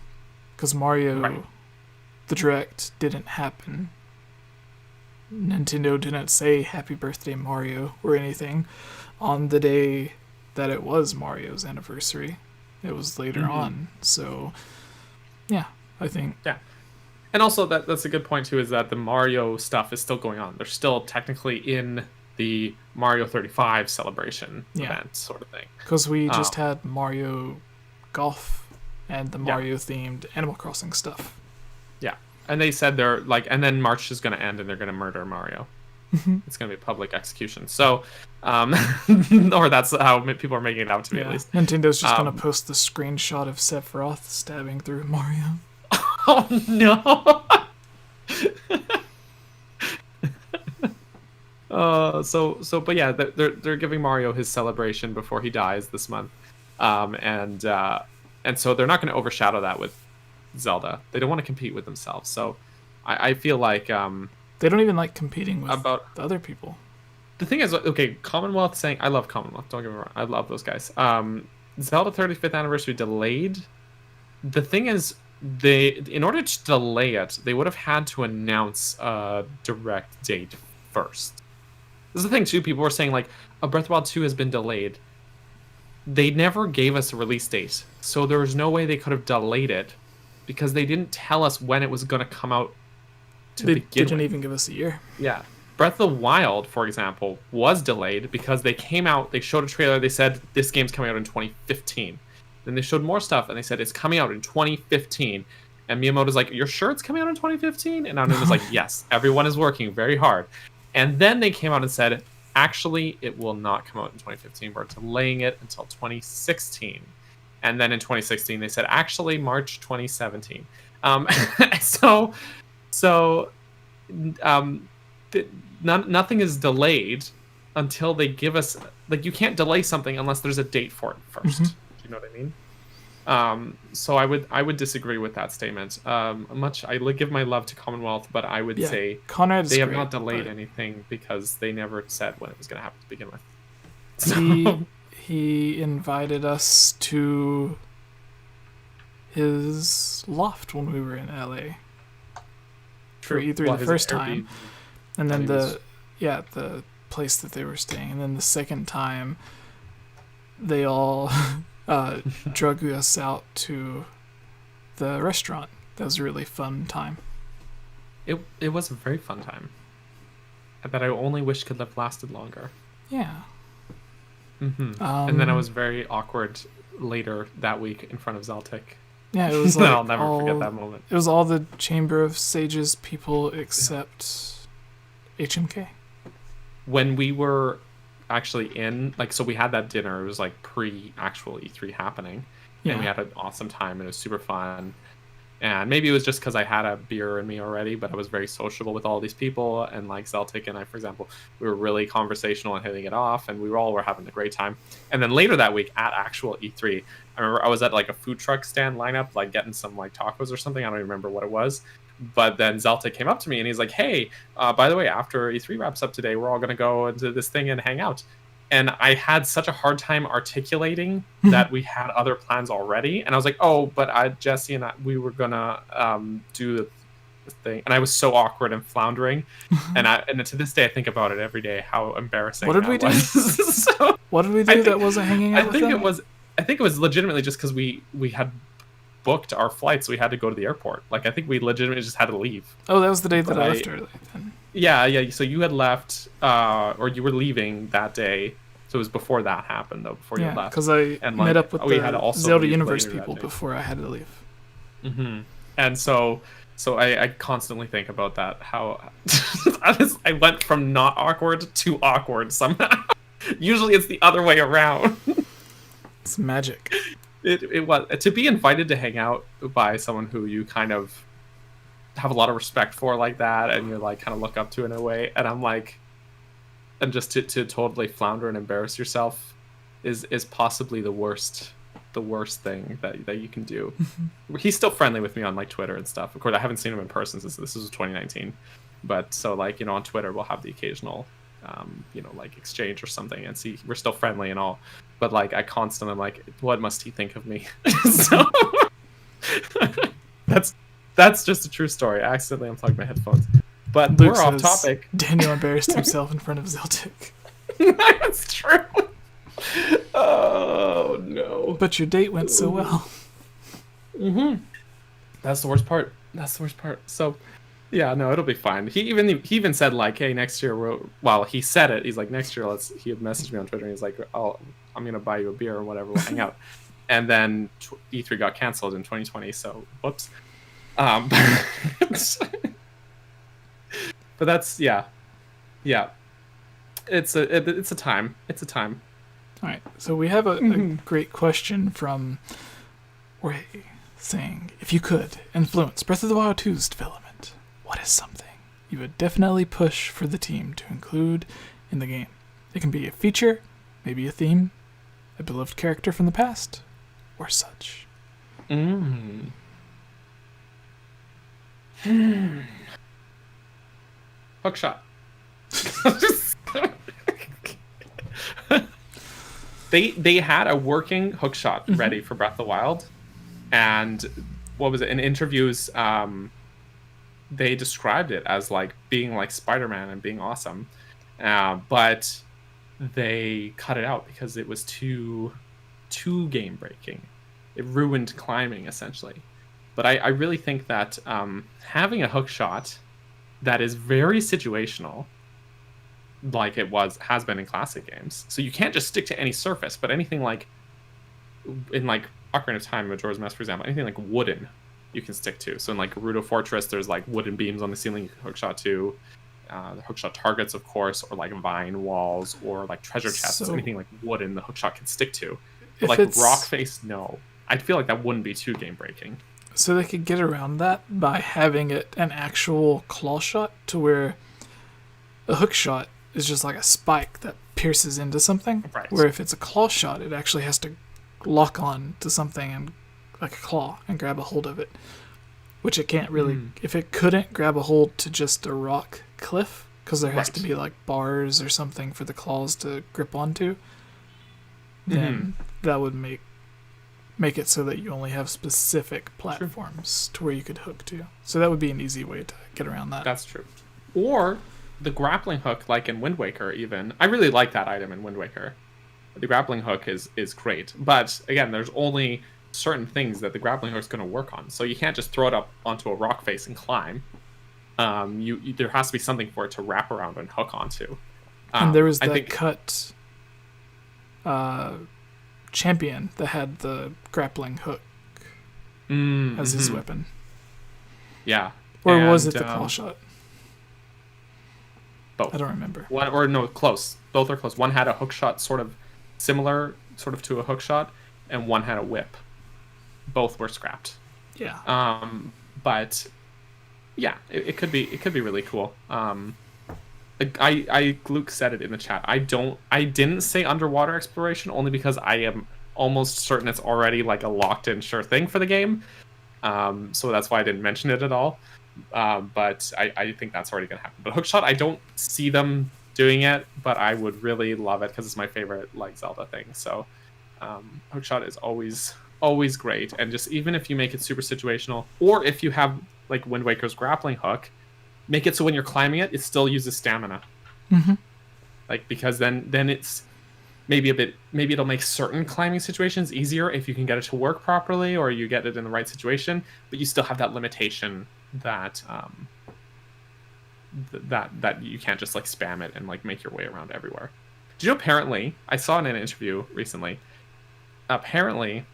Because Mario, the Direct, didn't happen. Nintendo didn't say Happy Birthday Mario or anything on the day that it was Mario's anniversary. It was later on. So, yeah, I think... Yeah. And also, that's a good point, too, is that the Mario stuff is still going on. They're still technically in the Mario 35 celebration event sort of thing. Because we just had Mario Golf and the Mario-themed Animal Crossing stuff. Yeah. And they said they're like... And then March is going to end and they're going to murder Mario. It's going to be a public execution. So, or that's how people are making it out to me, at least. Nintendo's just going to post the screenshot of Sephiroth stabbing through Mario. Oh, no! But yeah, they're giving Mario his celebration before he dies this month. And so they're not going to overshadow that with Zelda. They don't want to compete with themselves. So I feel like... they don't even like competing with about other people. The thing is, okay, Commonwealth saying... I love Commonwealth, don't get me wrong. I love those guys. Zelda 35th anniversary delayed. The thing is, in order to delay it, they would have had to announce a direct date first. This is the thing, too. People were saying, like, Breath of the Wild 2 has been delayed. They never gave us a release date. So there was no way they could have delayed it because they didn't tell us when it was going to come out. They didn't even give us a year. Yeah. Breath of the Wild, for example, was delayed because they came out, they showed a trailer, they said this game's coming out in 2015. Then they showed more stuff and they said it's coming out in 2015. And Miyamoto's like, you're sure it's coming out in 2015? And Anuma's like, yes, everyone is working very hard. And then they came out and said, actually, it will not come out in 2015. We're delaying it until 2016. And then in 2016, they said, actually, March 2017. Nothing is delayed until they give us... Like, you can't delay something unless there's a date for it first. Do you know what I mean? So I would disagree with that statement. I give my love to Commonwealth, but I would say Conrad's they have great, not delayed anything because they never said when it was going to happen to begin with. So... He invited us to his loft when we were in LA. For E3 the first time. And then the place that they were staying. And then the second time, they all drug us out to the restaurant. That was a really fun time. It was a very fun time. That I only wish could have lasted longer. Yeah. And then I was very awkward later that week in front of Zeltic. Yeah, it was like I'll never forget that moment. It was all the Chamber of Sages people except HMK. When we were actually in, like, so we had that dinner. It was like pre-actual E3 happening. And we had an awesome time. And it was super fun. And maybe it was just because I had a beer in me already, but I was very sociable with all these people. And like Zeltic and I, for example, we were really conversational and hitting it off, and we were having a great time. And then later that week at actual E3, I remember I was at like a food truck stand lineup, like getting some like tacos or something. I don't even remember what it was. But then Zeltic came up to me and he's like, hey, by the way, after E3 wraps up today, we're all going to go into this thing and hang out. And I had such a hard time articulating that we had other plans already. And I was like, oh, but Jesse and we were going to do this thing. And I was so awkward and floundering. And to this day, I think about it every day, how embarrassing What did we do? So, what did we do that wasn't hanging out with them? I think it was legitimately just because we had booked our flights. We had to go to the airport. Like, I think we legitimately just had to leave. Oh, that was the day that I left early then. Yeah. So you had left, or you were leaving that day. So it was before that happened, though, before you left. Yeah, because I met up with the Zelda Universe people before I had to leave. And so I constantly think about that, how I went from not awkward to awkward somehow. Usually it's the other way around. It's magic. It was. To be invited to hang out by someone who you kind of have a lot of respect for like that, and you're like kind of look up to in a way, and I'm like... And just to totally flounder and embarrass yourself is possibly the worst the worst thing that you can do. He's still friendly with me on like Twitter and stuff. Of course, I haven't seen him in person since this was 2019. But so like, you know, on Twitter we'll have the occasional you know, like exchange or something, and see, we're still friendly and all. But like I constantly am like, what must he think of me? So that's just a true story. I accidentally unplugged my headphones. But Luke we're off says, topic. Daniel embarrassed himself in front of 𝐳𝐿. That's true. Oh no. But your date went so well. That's the worst part. So yeah, no, it'll be fine. He even said like, hey, next year he said it. He's like, next year he had messaged me on Twitter and he's like, I'm gonna buy you a beer or whatever, we'll hang out. And then E3 got canceled in 2020, so whoops. But that's yeah. It's a time. All right, so we have a great question from Ray saying, if you could influence Breath of the Wild 2's development, what is something you would definitely push for the team to include in the game? It can be a feature, maybe a theme, a beloved character from the past, or such. Hookshot. They had a working hookshot ready for Breath of the Wild, and what was it, in interviews they described it as like being like Spider-Man and being awesome, but they cut it out because it was too game breaking. It ruined climbing essentially. But I really think that having a hookshot that is very situational, like has been in classic games. So you can't just stick to any surface, but anything like in like Ocarina of Time, Majora's Mask, for example, anything like wooden you can stick to. So in like Gerudo Fortress, there's like wooden beams on the ceiling you can hookshot to. The hookshot targets, of course, or like vine walls, or like treasure chests. So, anything like wooden, the hookshot can stick to. But like rock face, no. I feel like that wouldn't be too game breaking. So they could get around that by having it an actual claw shot, to where a hook shot is just like a spike that pierces into something. Right. Where if it's a claw shot, it actually has to lock on to something and like a claw and grab a hold of it, which it can't really. If it couldn't grab a hold to just a rock cliff, because there has to be like bars or something for the claws to grip onto, then that would make it so that you only have specific platforms to where you could hook to. So that would be an easy way to get around that. That's true. Or the grappling hook, like in Wind Waker even. I really like that item in Wind Waker. The grappling hook is great. But again, there's only certain things that the grappling hook is going to work on. So you can't just throw it up onto a rock face and climb. There has to be something for it to wrap around and hook onto. And there was that cut champion that had the grappling hook as his weapon. Yeah. Or was it the claw shot? Both. I don't remember. Close. Both are close. One had a hook shot sort of similar to a hook shot, and one had a whip. Both were scrapped. Yeah. But yeah, it could be really cool. Luke said it in the chat. I didn't say underwater exploration only because I am almost certain it's already like a locked in sure thing for the game. So that's why I didn't mention it at all. But I think that's already gonna happen. But hookshot, I don't see them doing it, but I would really love it because it's my favorite like Zelda thing. So hookshot is always great. And just even if you make it super situational, or if you have like Wind Waker's grappling hook, make it so when you're climbing it still uses stamina. Like, because then it's maybe it'll make certain climbing situations easier if you can get it to work properly, or you get it in the right situation, but you still have that limitation that that you can't just like spam it and like make your way around everywhere. Do you know, apparently, I saw in an interview recently, apparently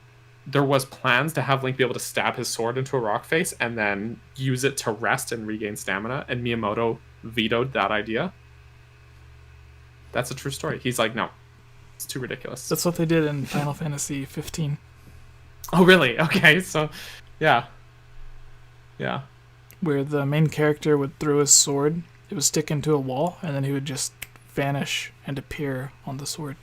there was plans to have Link be able to stab his sword into a rock face and then use it to rest and regain stamina, and Miyamoto vetoed that idea. That's a true story. He's like, no, it's too ridiculous. That's what they did in Final Fantasy 15. Oh, really? Okay, so, yeah. Where the main character would throw his sword, it would stick into a wall, and then he would just vanish and appear on the sword.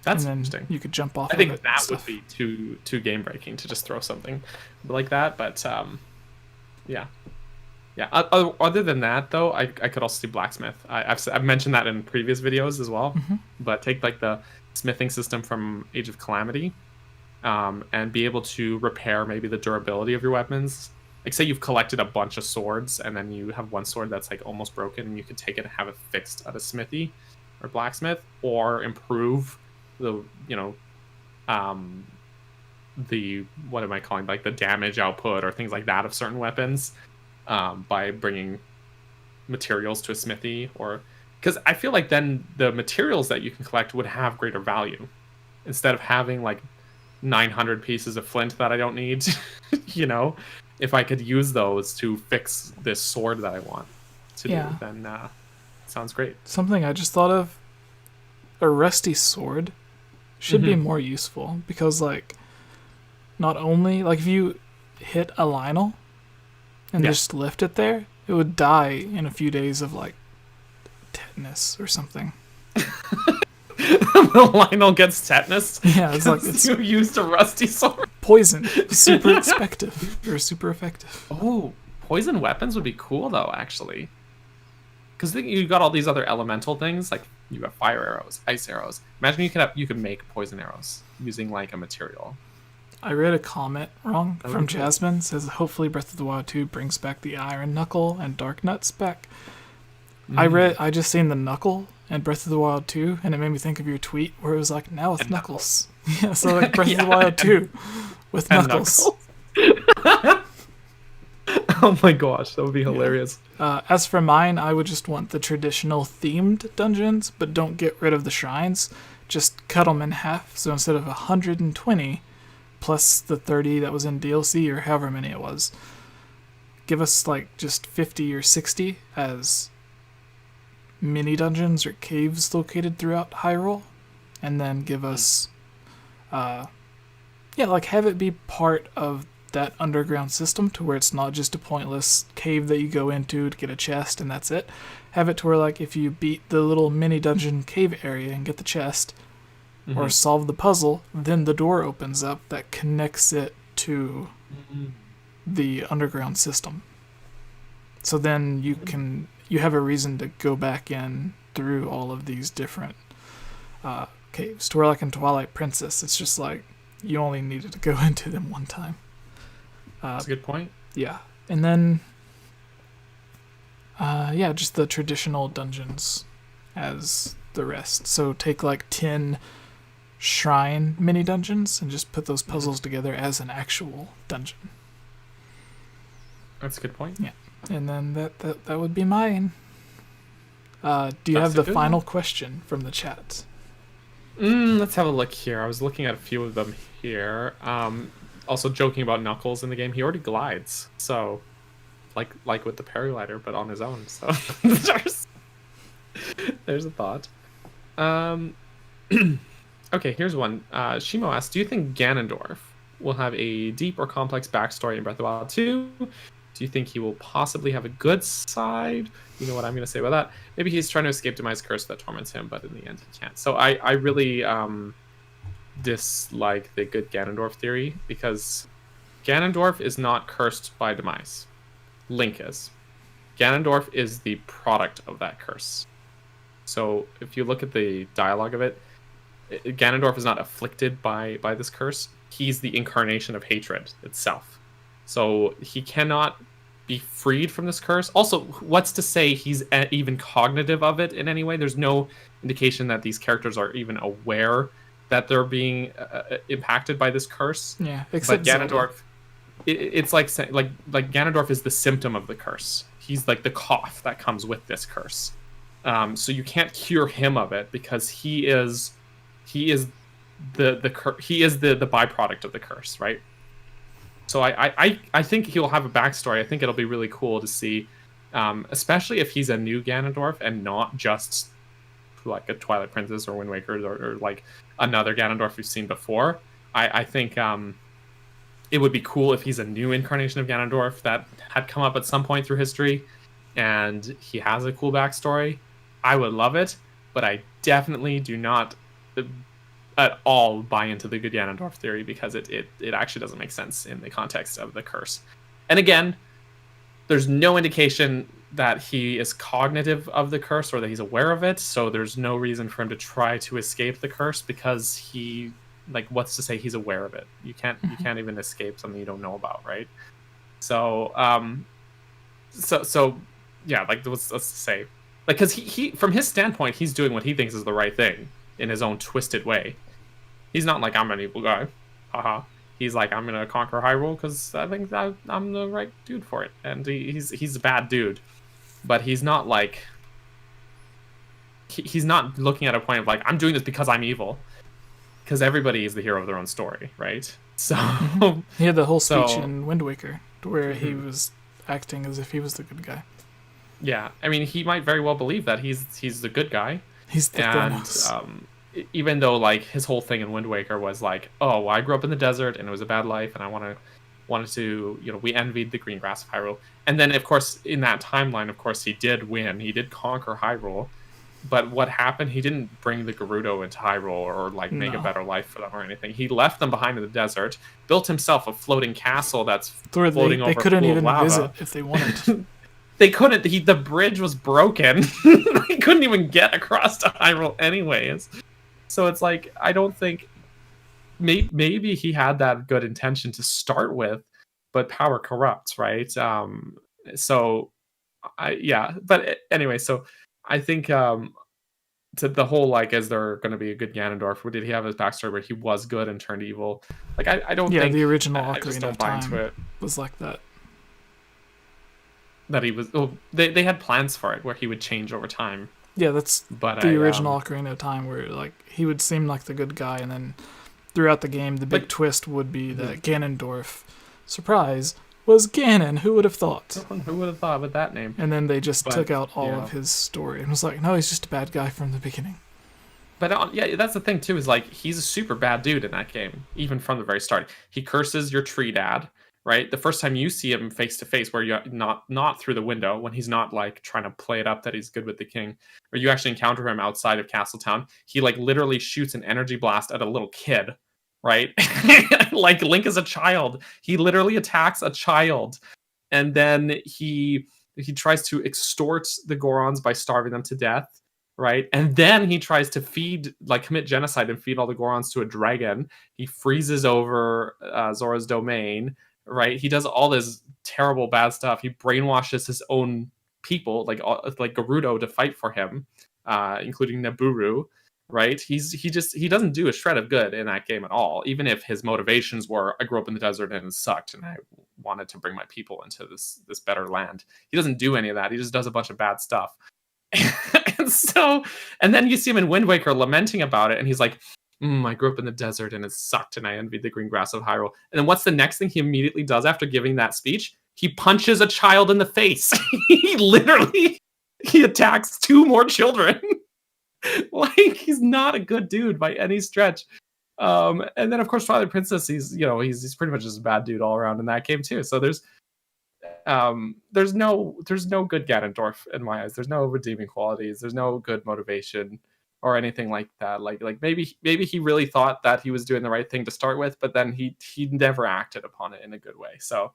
That's and then interesting. you could jump off. I think of it that and would stuff. be too game breaking to just throw something like that. But yeah. Yeah. Other than that, though, I could also do blacksmith. I've mentioned that in previous videos as well. Mm-hmm. But take like the smithing system from Age of Calamity, and be able to repair maybe the durability of your weapons. Like, say you've collected a bunch of swords, and then you have one sword that's like almost broken, and you could take it and have it fixed at a smithy or blacksmith, or improve the the what am I calling, like the damage output or things like that of certain weapons, by bringing materials to a smithy. Or because I feel like then the materials that you can collect would have greater value instead of having like 900 pieces of flint that I don't need. If I could use those to fix this sword that I want to do, then sounds great. Something I just thought of: a rusty sword should be more useful, because like, not only like if you hit a Lionel and just left it there, it would die in a few days of like tetanus or something. The Lionel gets tetanus. Yeah, it's like you used a rusty sword. Poison, super effective. Oh, poison weapons would be cool though, actually. Because you got all these other elemental things, like you have fire arrows, ice arrows. Imagine you could make poison arrows using like a material. I read a comment wrong from Jasmine. Says hopefully Breath of the Wild 2 brings back the Iron Knuckle and Dark Nuts back. I just seen the Knuckle and Breath of the Wild 2, and it made me think of your tweet where it was like, now with Knuckles. Yeah, so like Breath of the Wild 2 with Knuckles. Oh my gosh, that would be hilarious. As for mine, I would just want the traditional themed dungeons, but don't get rid of the shrines. Just cut them in half. So instead of 120 plus the 30 that was in DLC or however many it was, give us like just 50 or 60 as mini dungeons or caves located throughout Hyrule, and then give us like have it be part of that underground system, to where it's not just a pointless cave that you go into to get a chest and that's it. Have it to where like if you beat the little mini dungeon cave area and get the chest or solve the puzzle, then the door opens up that connects it to the underground system. So then you have a reason to go back in through all of these different caves. To where like in Twilight Princess, it's just like you only needed to go into them one time. That's a good point. Yeah. And then just the traditional dungeons as the rest. So take like 10 shrine mini dungeons and just put those puzzles together as an actual dungeon. That's a good point. Yeah. And then that would be mine. Do you have the final question from the chat? Let's have a look here. I was looking at a few of them here. Also joking about Knuckles in the game. He already glides, so like with the paraglider, but on his own. So there's a thought. Okay, here's one. Shimo asks, do you think Ganondorf will have a deep or complex backstory in Breath of the Wild 2? Do you think he will possibly have a good side? You know what I'm going to say about that. Maybe he's trying to escape Demai's curse that torments him, but in the end he can't. So I really dislike the good Ganondorf theory, because Ganondorf is not cursed by Demise. Link is. Ganondorf is the product of that curse. So if you look at the dialogue of it, Ganondorf is not afflicted by this curse. He's the incarnation of hatred itself. So he cannot be freed from this curse. Also, what's to say he's even cognitive of it in any way? There's no indication that these characters are even aware that they're being impacted by this curse. Yeah, except but Ganondorf, it's like Ganondorf is the symptom of the curse. He's like the cough that comes with this curse. So you can't cure him of it, because he is the byproduct of the curse, right? So I think he'll have a backstory. I think it'll be really cool to see, especially if he's a new Ganondorf and not just like a Twilight Princess or Wind Waker or like another Ganondorf we've seen before. I think it would be cool if he's a new incarnation of Ganondorf that had come up at some point through history and he has a cool backstory. I would love it, but I definitely do not at all buy into the good Ganondorf theory because it actually doesn't make sense in the context of the curse. And again, there's no indication that he is cognitive of the curse or that he's aware of it, so there's no reason for him to try to escape the curse because he, like, what's to say he's aware of it? You can't even escape something you don't know about, right? So yeah, like, let's say, like, because he from his standpoint, he's doing what he thinks is the right thing in his own twisted way. He's not like, I'm an evil guy, haha. He's like, I'm gonna conquer Hyrule because I think that I'm the right dude for it, and he's a bad dude, but he's not like he's not looking at a point of like, I'm doing this because I'm evil, because everybody is the hero of their own story, right? So he had the whole speech in Wind Waker where he was acting as if he was the good guy. Yeah, I mean, he might very well believe that he's the good guy. He's the Thanos. Even though, like, his whole thing in Wind Waker was like, oh, well, I grew up in the desert and it was a bad life, and I wanted to, you know, we envied the green grass of Hyrule. And then, of course, in that timeline, of course, he did win. He did conquer Hyrule. But what happened? He didn't bring the Gerudo into Hyrule or like make a better life for them or anything. He left them behind in the desert, built himself a floating castle that's floating over. They couldn't even lava. visit if they wanted. They couldn't. The bridge was broken. They couldn't even get across to Hyrule anyways. So it's like, I don't think maybe he had that good intention to start with, but power corrupts, right? So but anyway, so I think to the whole, like, is there going to be a good Ganondorf? Did he have his backstory where he was good and turned evil? Like, I don't think the original I just Ocarina don't of buy into Time it. was like that. That he was. Oh, they had plans for it where he would change over time. Yeah, that's the original Ocarina of Time, where like he would seem like the good guy, and then throughout the game, the big twist would be that Ganondorf, surprise, was Ganon. Who would have thought? Who would have thought with that name? And then they just took out all of his story and was like, no, he's just a bad guy from the beginning. But yeah, that's the thing too, is like, he's a super bad dude in that game, even from the very start. He curses your tree dad. Right, the first time you see him face to face, where you're not through the window, when he's not like trying to play it up that he's good with the king, where you actually encounter him outside of Castletown, he like literally shoots an energy blast at a little kid, right? Like, Link is a child. He literally attacks a child, and then he tries to extort the Gorons by starving them to death, right? And then he tries to commit genocide and feed all the Gorons to a dragon. He freezes over Zora's domain. Right, he does all this terrible bad stuff. He brainwashes his own people, like Gerudo, to fight for him, including Nabooru. Right, he doesn't do a shred of good in that game at all. Even if his motivations were, I grew up in the desert and it sucked, and I wanted to bring my people into this better land. He doesn't do any of that. He just does a bunch of bad stuff. And then you see him in Wind Waker lamenting about it, and he's like, I grew up in the desert and it sucked, and I envied the green grass of Hyrule. And then what's the next thing he immediately does after giving that speech? He punches a child in the face. He attacks 2 more children. Like, he's not a good dude by any stretch. And then, of course, Twilight Princess, he's pretty much just a bad dude all around in that game too. So there's no good Ganondorf in my eyes. There's no redeeming qualities. There's no good motivation or anything like that. Like maybe he really thought that he was doing the right thing to start with, but then he never acted upon it in a good way. So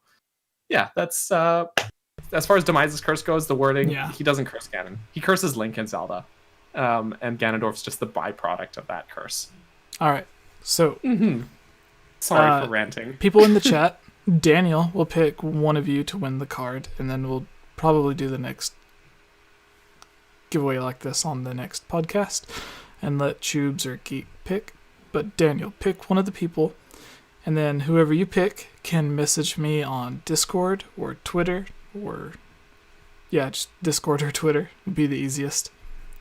yeah, that's as far as Demise's curse goes, the wording, he doesn't curse Ganon. He curses Link and Zelda. And Ganondorf's just the byproduct of that curse. All right. So sorry for ranting. People in the chat, Daniel will pick one of you to win the card, and then we'll probably do the next giveaway like this on the next podcast and let Tubes or Geek pick. But Daniel, pick one of the people, and then whoever you pick can message me on Discord or Twitter, or just Discord or Twitter would be the easiest.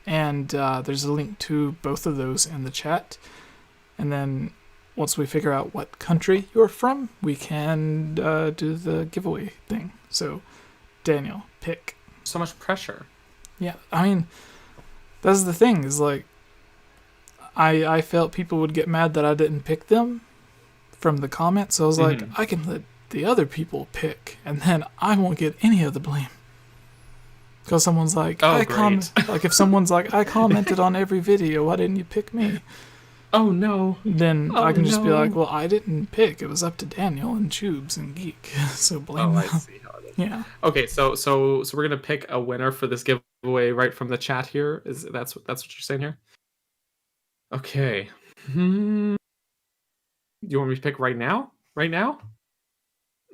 And there's a link to both of those in the chat. And then once we figure out what country you're from, we can do the giveaway thing. So Daniel, pick. So much pressure. Yeah, I mean, that's the thing, is like, I felt people would get mad that I didn't pick them from the comments, so I was like, I can let the other people pick, and then I won't get any of the blame. Because someone's like, like if someone's like, I commented on every video, why didn't you pick me? Oh no. then Oh I can just be no. like, well, I didn't pick. It was up to Daniel and Tubes and Geek. So blame Oh, I them. see how it is. Yeah. Okay, so we're gonna pick a winner for this giveaway right from the chat here. That's what you're saying here? Okay. Do you want me to pick right now? Right now?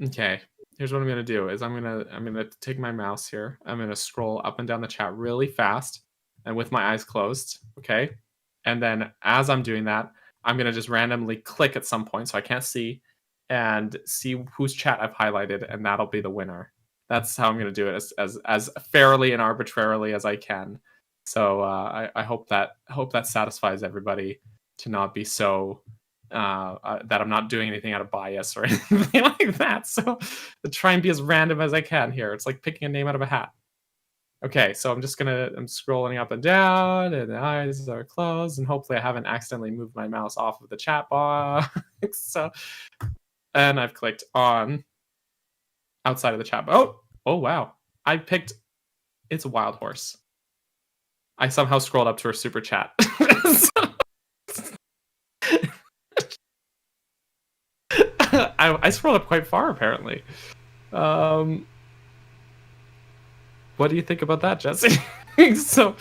Okay. Here's what I'm gonna do is I'm gonna take my mouse here. I'm gonna scroll up and down the chat really fast and with my eyes closed. Okay. And then as I'm doing that, I'm gonna just randomly click at some point so I can't see and see whose chat I've highlighted, and that'll be the winner. That's how I'm gonna do it as fairly and arbitrarily as I can. So I hope that satisfies everybody to not be so that I'm not doing anything out of bias or anything like that. So to try and be as random as I can here. It's like picking a name out of a hat. Okay, so I'm scrolling up and down, and the eyes are closed, and hopefully I haven't accidentally moved my mouse off of the chat box. So, and I've clicked on outside of the chat box. Oh wow. I picked it's a wild horse. I somehow scrolled up to her super chat. I scrolled up quite far apparently. What do you think about that, Jesse? So,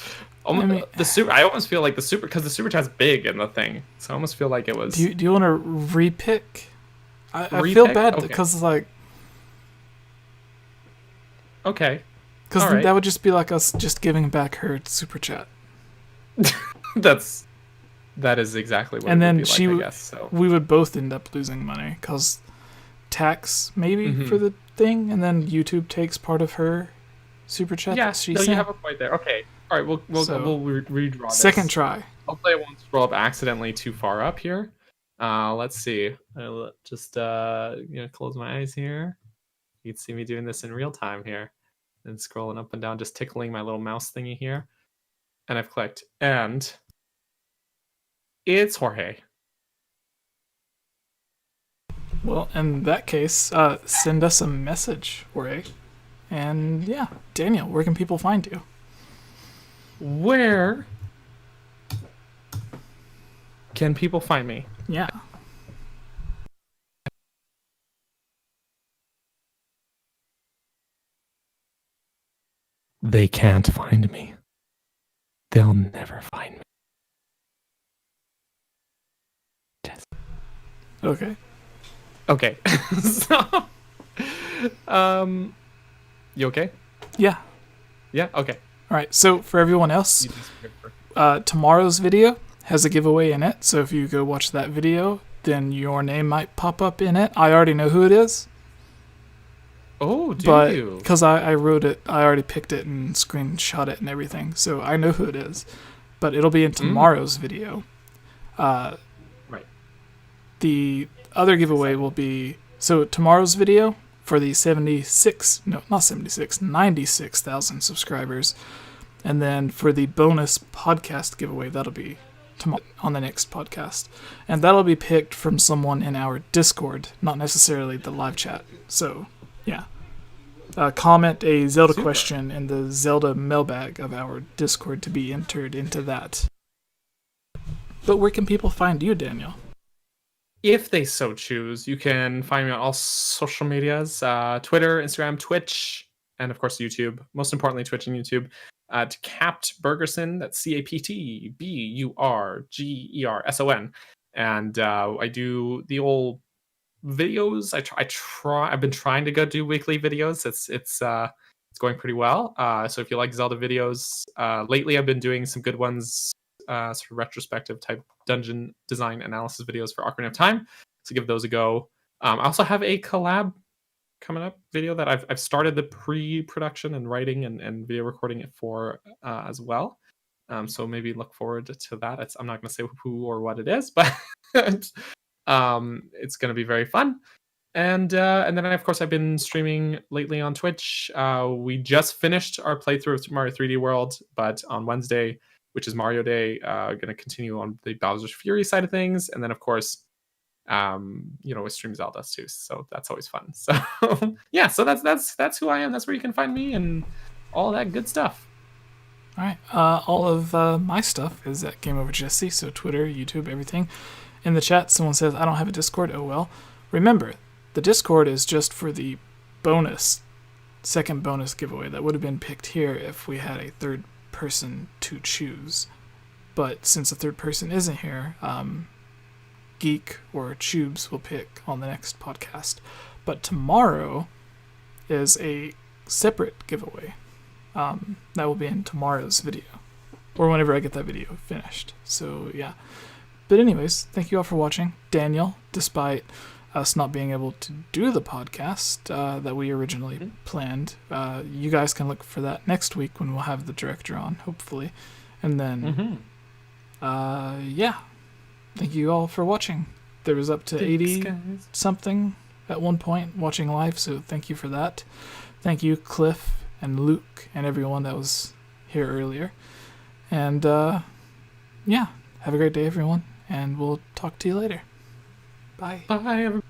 the super. I almost feel like the super because the super chat's big in the thing, so I almost feel like it was. Do you want to repick? I feel bad because like. Okay. Because then that would just be like us just giving back her super chat. That is exactly what. And it then would be like, I guess, so. We would both end up losing money because tax maybe for the thing, and then YouTube takes part of her super chat. Yeah, you have a point there. Okay, all right, we'll redraw this. Second try. Hopefully, I won't scroll up accidentally too far up here. Let's see. I'll just close my eyes here. You can see me doing this in real time here, and scrolling up and down, just tickling my little mouse thingy here. And I've clicked, and it's Jorge. Well, in that case, send us a message, Jorge. And yeah, Daniel, where can people find you? Where can people find me? Yeah. They can't find me. They'll never find me. Okay. Okay. So, you okay? Yeah. Yeah? Okay. All right. So for everyone else, tomorrow's video has a giveaway in it. So if you go watch that video, then your name might pop up in it. I already know who it is. Oh, do you? Because I wrote it, I already picked it and screenshot it and everything. So I know who it is. But it'll be in tomorrow's video. Right. The other giveaway will be... So tomorrow's video for the 96,000 subscribers. And then for the bonus podcast giveaway, that'll be tomorrow on the next podcast. And that'll be picked from someone in our Discord, not necessarily the live chat. So, yeah. Comment a Zelda question in the Zelda mailbag of our Discord to be entered into that. But where can people find you, Daniel? If they so choose, you can find me on all social medias, Twitter, Instagram, Twitch, and of course YouTube. Most importantly, Twitch and YouTube. Capt Burgerson, that's CAPTBURGERSON. And I do the old videos. I've been trying to go do weekly videos. It's going pretty well. So if you like Zelda videos, lately I've been doing some good ones, sort of retrospective type dungeon design analysis videos for Ocarina of Time. So give those a go. I also have a collab coming up video that I've started the pre-production and writing and video recording it for as well. So maybe look forward to that. I'm not going to say who or what it is, but it's going to be very fun. And then of course I've been streaming lately on Twitch. We just finished our playthrough of Mario 3D World, but on Wednesday, which is Mario Day, going to continue on the Bowser's Fury side of things, and then of course, we stream Zelda too, so that's always fun. So yeah, so that's who I am. That's where you can find me and all that good stuff. All right. All of my stuff is at 𝐵𝐴𝐸𝐺𝐵, so Twitter, YouTube, everything. In the chat, someone says, I don't have a Discord. Oh, well. Remember, the Discord is just for the second bonus giveaway that would have been picked here if we had a third person to choose. But since the third person isn't here, Geek or Tubes will pick on the next podcast. But tomorrow is a separate giveaway. That will be in tomorrow's video, or whenever I get that video finished. So yeah. But anyways, thank you all for watching. Daniel, despite us not being able to do the podcast that we originally planned, you guys can look for that next week when we'll have the director on, hopefully. And then, yeah. Thank you all for watching. There was up to 80 something at one point watching live, so thank you for that. Thank you, Cliff and Luke and everyone that was here earlier. And yeah, have a great day, everyone, and we'll talk to you later. Bye. Bye, everyone.